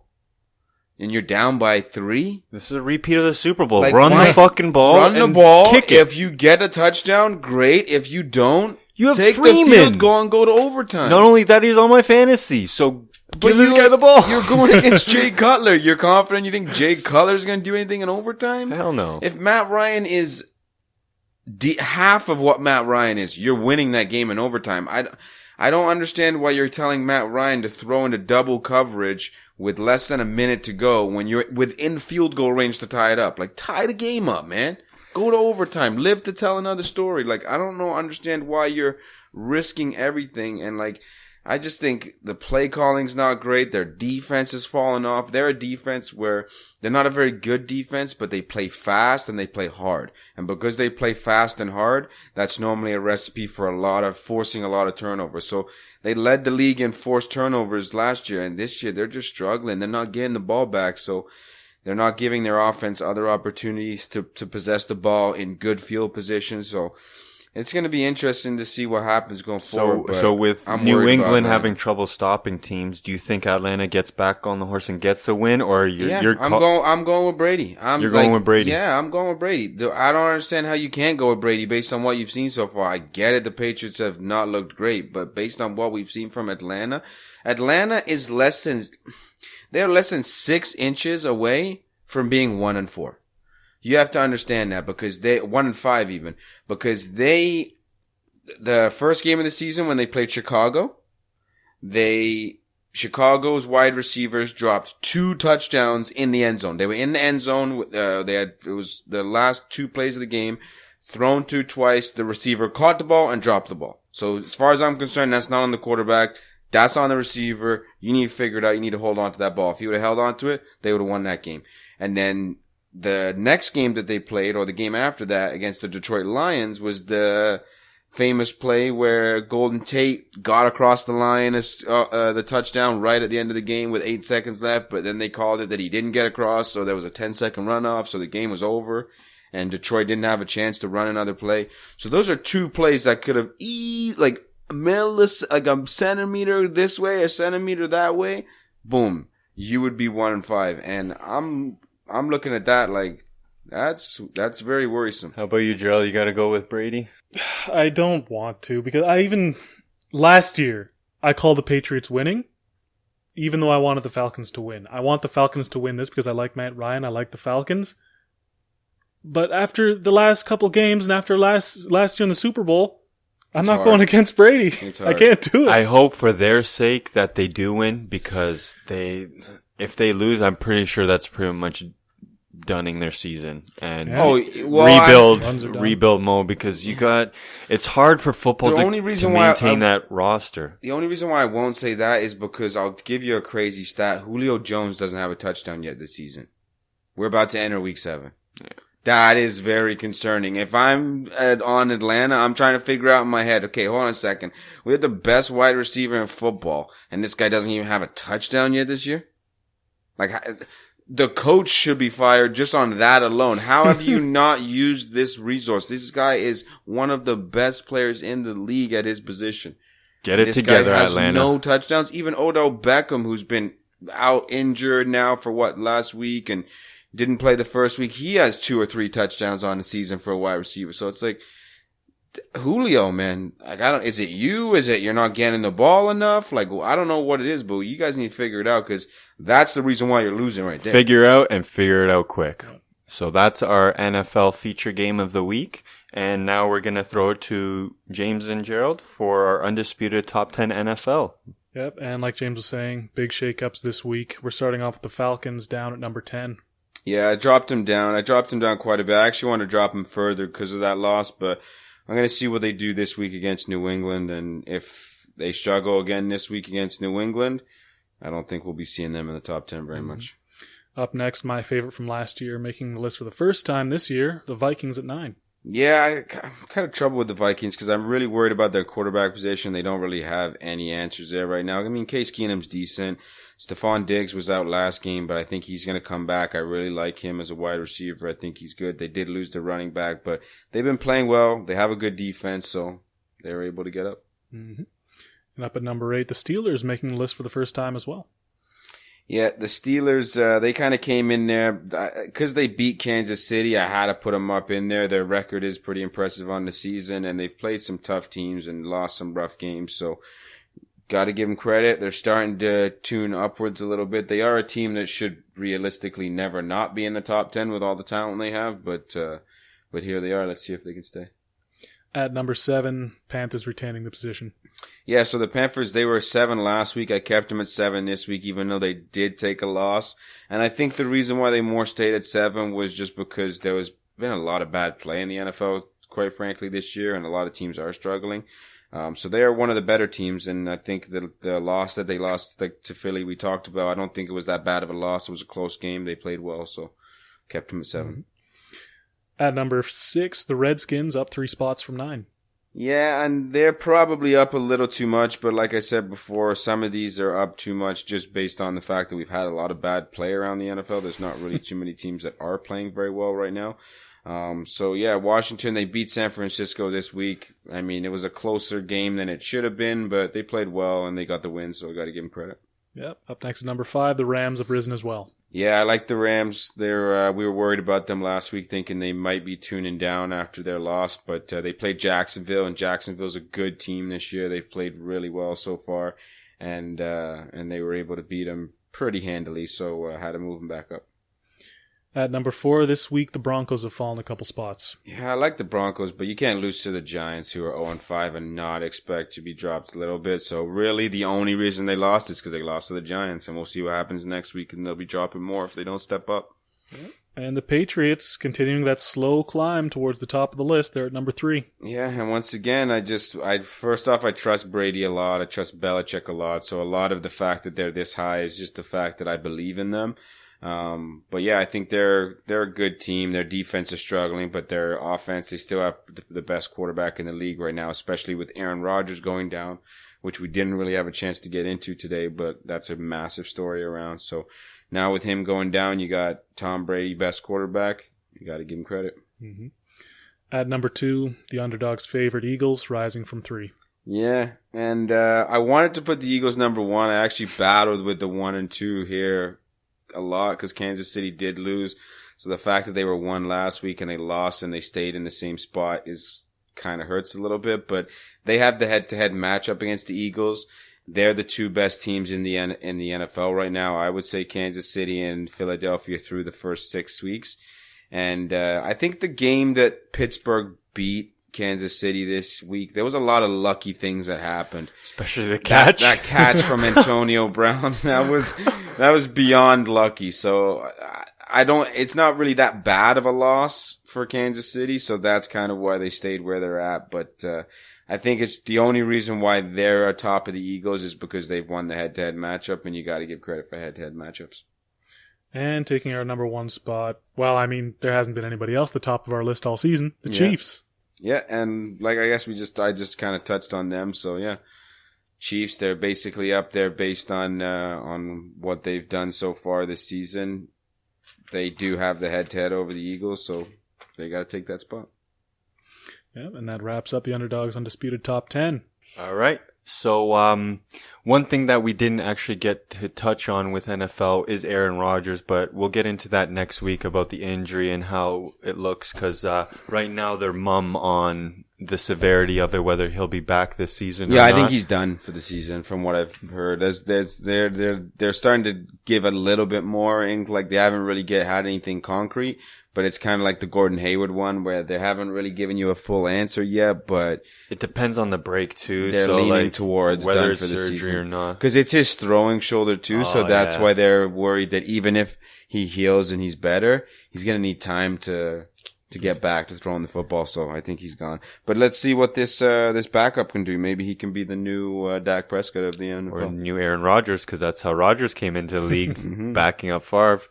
And you're down by 3? This is a repeat of the Super Bowl. Like, run the fucking ball. Run the ball. Kick it. If you get a touchdown, great. If you don't, you have take Freeman. the field goal and go to overtime. Not only that, he's on my fantasy. So give this guy the ball. You're going against Jay Cutler. You're confident you think Jay Cutler's going to do anything in overtime? Hell no. If Matt Ryan is half of what Matt Ryan is, you're winning that game in overtime. I don't understand why you're telling Matt Ryan to throw into double coverage with less than a minute to go when you're within field goal range to tie it up. Like, tie the game up, man. Go to overtime. Live to tell another story. Like, I don't understand why you're risking everything. And, like, I just think the play calling's not great. Their defense is falling off. They're a defense where they're not a very good defense, but they play fast and they play hard. And because they play fast and hard, that's normally a recipe for forcing a lot of turnovers. So they led the league in forced turnovers last year, and this year they're just struggling. They're not getting the ball back, so they're not giving their offense other opportunities to possess the ball in good field position. So it's going to be interesting to see what happens going forward. So with New England having trouble stopping teams, do you think Atlanta gets back on the horse and gets a win, or I'm going with Brady. You're going with Brady. Yeah, I'm going with Brady. I don't understand how you can't go with Brady based on what you've seen so far. I get it. The Patriots have not looked great, but based on what we've seen from Atlanta is they're less than 6 inches away from being 1-4. You have to understand that because they 1-5 even because the first game of the season when they played Chicago's wide receivers dropped 2 touchdowns in the end zone. They were in the end zone. It was the last 2 plays of the game, thrown to twice. The receiver caught the ball and dropped the ball. So as far as I'm concerned, that's not on the quarterback. That's on the receiver. You need to figure it out. You need to hold on to that ball. If you would have held on to it, they would have won that game. And then the next game that they played, or the game after that against the Detroit Lions, was the famous play where Golden Tate got across the line as the touchdown right at the end of the game with 8 seconds left, but then they called it that he didn't get across, so there was a 10-second runoff, so the game was over, and Detroit didn't have a chance to run another play. So those are 2 plays that could have like a centimeter this way, a centimeter that way, boom, you would be 1-5. And I'm looking at that like that's very worrisome. How about you, Gerald? You got to go with Brady? I don't want to because last year I called the Patriots winning, even though I wanted the Falcons to win. I want the Falcons to win this because I like Matt Ryan. I like the Falcons. But after the last couple games and after last year in the Super Bowl, I'm not going against Brady. I can't do it. I hope for their sake that they do win because if they lose, I'm pretty sure that's pretty much dunning their season and rebuild mode because it's hard for football to maintain that roster. The only reason why I won't say that is because I'll give you a crazy stat. Julio Jones doesn't have a touchdown yet this season. We're about to enter week 7. Yeah. That is very concerning. If I'm on Atlanta, I'm trying to figure out in my head, okay, hold on a second. We have the best wide receiver in football and this guy doesn't even have a touchdown yet this year? Like, the coach should be fired just on that alone. How have you not used this resource? This guy is one of the best players in the league at his position. Get it together, has Atlanta. No touchdowns. Even Odell Beckham, who's been out injured now for last week and didn't play the first week, he has 2 or 3 touchdowns on the season for a wide receiver. So it's like, Julio, man, like is it you? Is it you're not getting the ball enough? Like, I don't know what it is, but you guys need to figure it out because that's the reason why you're losing right there. Figure it out quick. So that's our NFL feature game of the week. And now we're going to throw it to James and Gerald for our undisputed top 10 NFL. Yep. And like James was saying, big shakeups this week. We're starting off with the Falcons down at number 10. Yeah, I dropped him down. Quite a bit. I actually want to drop him further because of that loss, but I'm going to see what they do this week against New England, and if they struggle again this week against New England, I don't think we'll be seeing them in the top 10 very much. Up next, my favorite from last year, making the list for the first time this year, the Vikings at 9. Yeah, I'm kind of trouble with the Vikings because I'm really worried about their quarterback position. They don't really have any answers there right now. I mean, Case Keenum's decent. Stephon Diggs was out last game, but I think he's going to come back. I really like him as a wide receiver. I think he's good. They did lose their running back, but they've been playing well. They have a good defense, so they were able to get up. Mm-hmm. And up at number 8, the Steelers making the list for the first time as well. Yeah, the Steelers, they kind of came in there because they beat Kansas City. I had to put them up in there. Their record is pretty impressive on the season, and they've played some tough teams and lost some rough games. So, got to give them credit. They're starting to tune upwards a little bit. They are a team that should realistically never not be in the top 10 with all the talent they have, but here they are. Let's see if they can stay. At number 7, Panthers retaining the position. Yeah, so the Panthers, they were 7 last week. I kept them at 7 this week, even though they did take a loss. And I think the reason why they more stayed at 7 was just because there was been a lot of bad play in the NFL, quite frankly, this year, and a lot of teams are struggling. So they are one of the better teams, and I think the loss that they lost to Philly, we talked about, I don't think it was that bad of a loss. It was a close game. They played well, so kept them at 7. Mm-hmm. At number 6, the Redskins up 3 spots from 9. Yeah, and they're probably up a little too much, but like I said before, some of these are up too much just based on the fact that we've had a lot of bad play around the NFL. There's not really too many teams that are playing very well right now. So yeah, Washington, they beat San Francisco this week. I mean, it was a closer game than it should have been, but they played well and they got the win, so I got to give them credit. Yep. Up next at number 5, the Rams have risen as well. Yeah, I like the Rams. We were worried about them last week, thinking they might be tuning down after their loss, but they played Jacksonville, and Jacksonville's a good team this year. They've played really well so far, and they were able to beat them pretty handily, so I had to move them back up. At number 4 this week, the Broncos have fallen a couple spots. Yeah, I like the Broncos, but you can't lose to the Giants, who are 0-5 and not expect to be dropped a little bit. So really, the only reason they lost is because they lost to the Giants, and we'll see what happens next week, and they'll be dropping more if they don't step up. And the Patriots continuing that slow climb towards the top of the list. They're at number 3. Yeah, and once again, first off, I trust Brady a lot. I trust Belichick a lot. So a lot of the fact that they're this high is just the fact that I believe in them. But yeah, I think they're a good team. Their defense is struggling, but their offense, they still have the best quarterback in the league right now, especially with Aaron Rodgers going down, which we didn't really have a chance to get into today, but that's a massive story around. So now with him going down, you got Tom Brady, best quarterback. You got to give him credit. Mm-hmm. At number 2, the underdog's favorite Eagles, rising from 3. Yeah, and I wanted to put the Eagles number 1. I actually battled with the 1 and 2 here a lot because Kansas City did lose. So the fact that they were 1 last week and they lost and they stayed in the same spot is kind of hurts a little bit. But they have the head-to-head matchup against the Eagles. They're the 2 best teams in the NFL right now. I would say Kansas City and Philadelphia through the first 6 weeks. And I think the game that Pittsburgh beat Kansas City this week, there was a lot of lucky things that happened. Especially the catch. That catch from Antonio Brown, that was beyond lucky. So it's not really that bad of a loss for Kansas City. So that's kind of why they stayed where they're at. But I think it's the only reason why they're atop of the Eagles is because they've won the head-to-head matchup, and you got to give credit for head-to-head matchups. And taking our number 1 spot, well, I mean, there hasn't been anybody else at the top of our list all season. The Chiefs. Yeah, and I guess I just kind of touched on them. So yeah, Chiefs, they're basically up there based on what they've done so far this season. They do have the head-to-head over the Eagles, so they got to take that spot. Yeah, and that wraps up the Underdog's Undisputed Top 10. All right. So, one thing that we didn't actually get to touch on with NFL is Aaron Rodgers, but we'll get into that next week about the injury and how it looks, because right now they're mum on the severity of it, whether he'll be back this season or not. I think he's done for the season, from what I've heard. They're starting to give a little bit more ink, like they haven't really had anything concrete. But it's kind of like the Gordon Hayward one where they haven't really given you a full answer yet, but it depends on the break too. They're leaning towards whether done it's for the surgery season or not. Because it's his throwing shoulder too, so that's why they're worried that even if he heals and he's better, he's going to need time to get back to throwing the football. So I think he's gone. But let's see what this backup can do. Maybe he can be the new Dak Prescott of the NFL. Or new Aaron Rodgers, because that's how Rodgers came into the league, backing up Favre.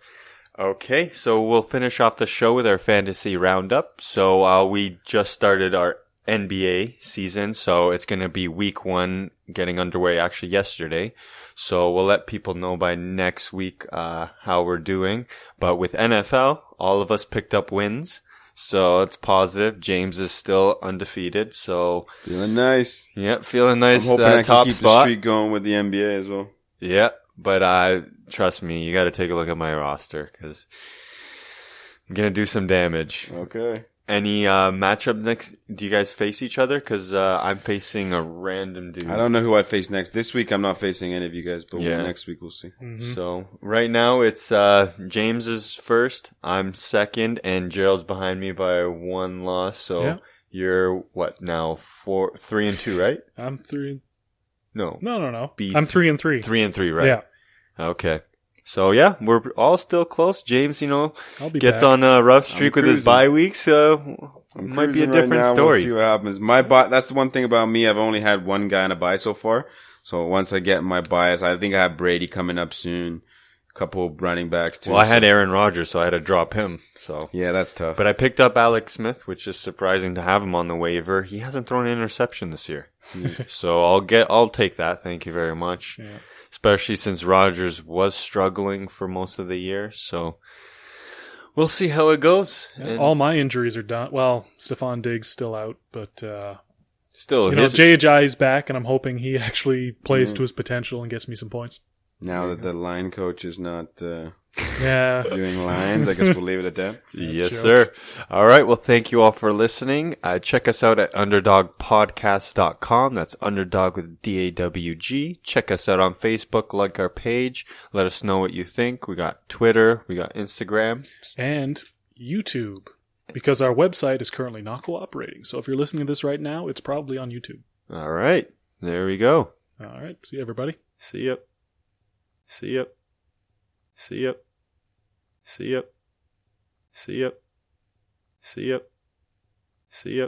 Okay, so we'll finish off the show with our fantasy roundup. So we just started our NBA season, so it's going to be week 1 getting underway actually yesterday. So we'll let people know by next week how we're doing. But with NFL, all of us picked up wins, so it's positive. James is still undefeated, so feeling nice. Yeah, feeling nice. I'm hoping I top can keep spot. the streak going with the NBA as well. Yeah, but trust me, you got to take a look at my roster because I'm gonna do some damage. Okay. Any matchup next? Do you guys face each other? Because I'm facing a random dude. I don't know who I face next. This week I'm not facing any of you guys, but next week we'll see. Mm-hmm. So right now it's James is first, I'm second, and Gerald's behind me by 1 loss. So you're what now? 3 and 2, right? I'm 3. No. I'm 3 and 3. 3 and 3, right? Yeah. Okay. So yeah, we're all still close. James, I'll be gets back. on a rough streak with his bye week, so it might be a different story. We'll see what happens. My bye, that's the one thing about me. I've only had 1 guy on a bye so far. So once I get my bias, I think I have Brady coming up soon. A couple of running backs too. Well, I had Aaron Rodgers, so I had to drop him. So yeah, that's tough. But I picked up Alex Smith, which is surprising to have him on the waiver. He hasn't thrown an interception this year. So I'll take that. Thank you very much. Yeah. Especially since Rodgers was struggling for most of the year. So we'll see how it goes. Yeah, all my injuries are done. Well, Stephon Diggs still out, but still, Jay Ajayi's back, and I'm hoping he actually plays to his potential and gets me some points. Now that the line coach is not Yeah. doing lines, I guess we'll leave it at that. Yes, jokes. sir. All right. Well, thank you all for listening. Check us out at underdogpodcast.com. That's underdog with DAWG. Check us out on Facebook. Like our page. Let us know what you think. We got Twitter. We got Instagram. And YouTube. Because our website is currently not cooperating. So if you're listening to this right now, it's probably on YouTube. All right. There we go. All right. See you, everybody. See ya. See ya. See ya. See ya. See ya. See ya. See ya.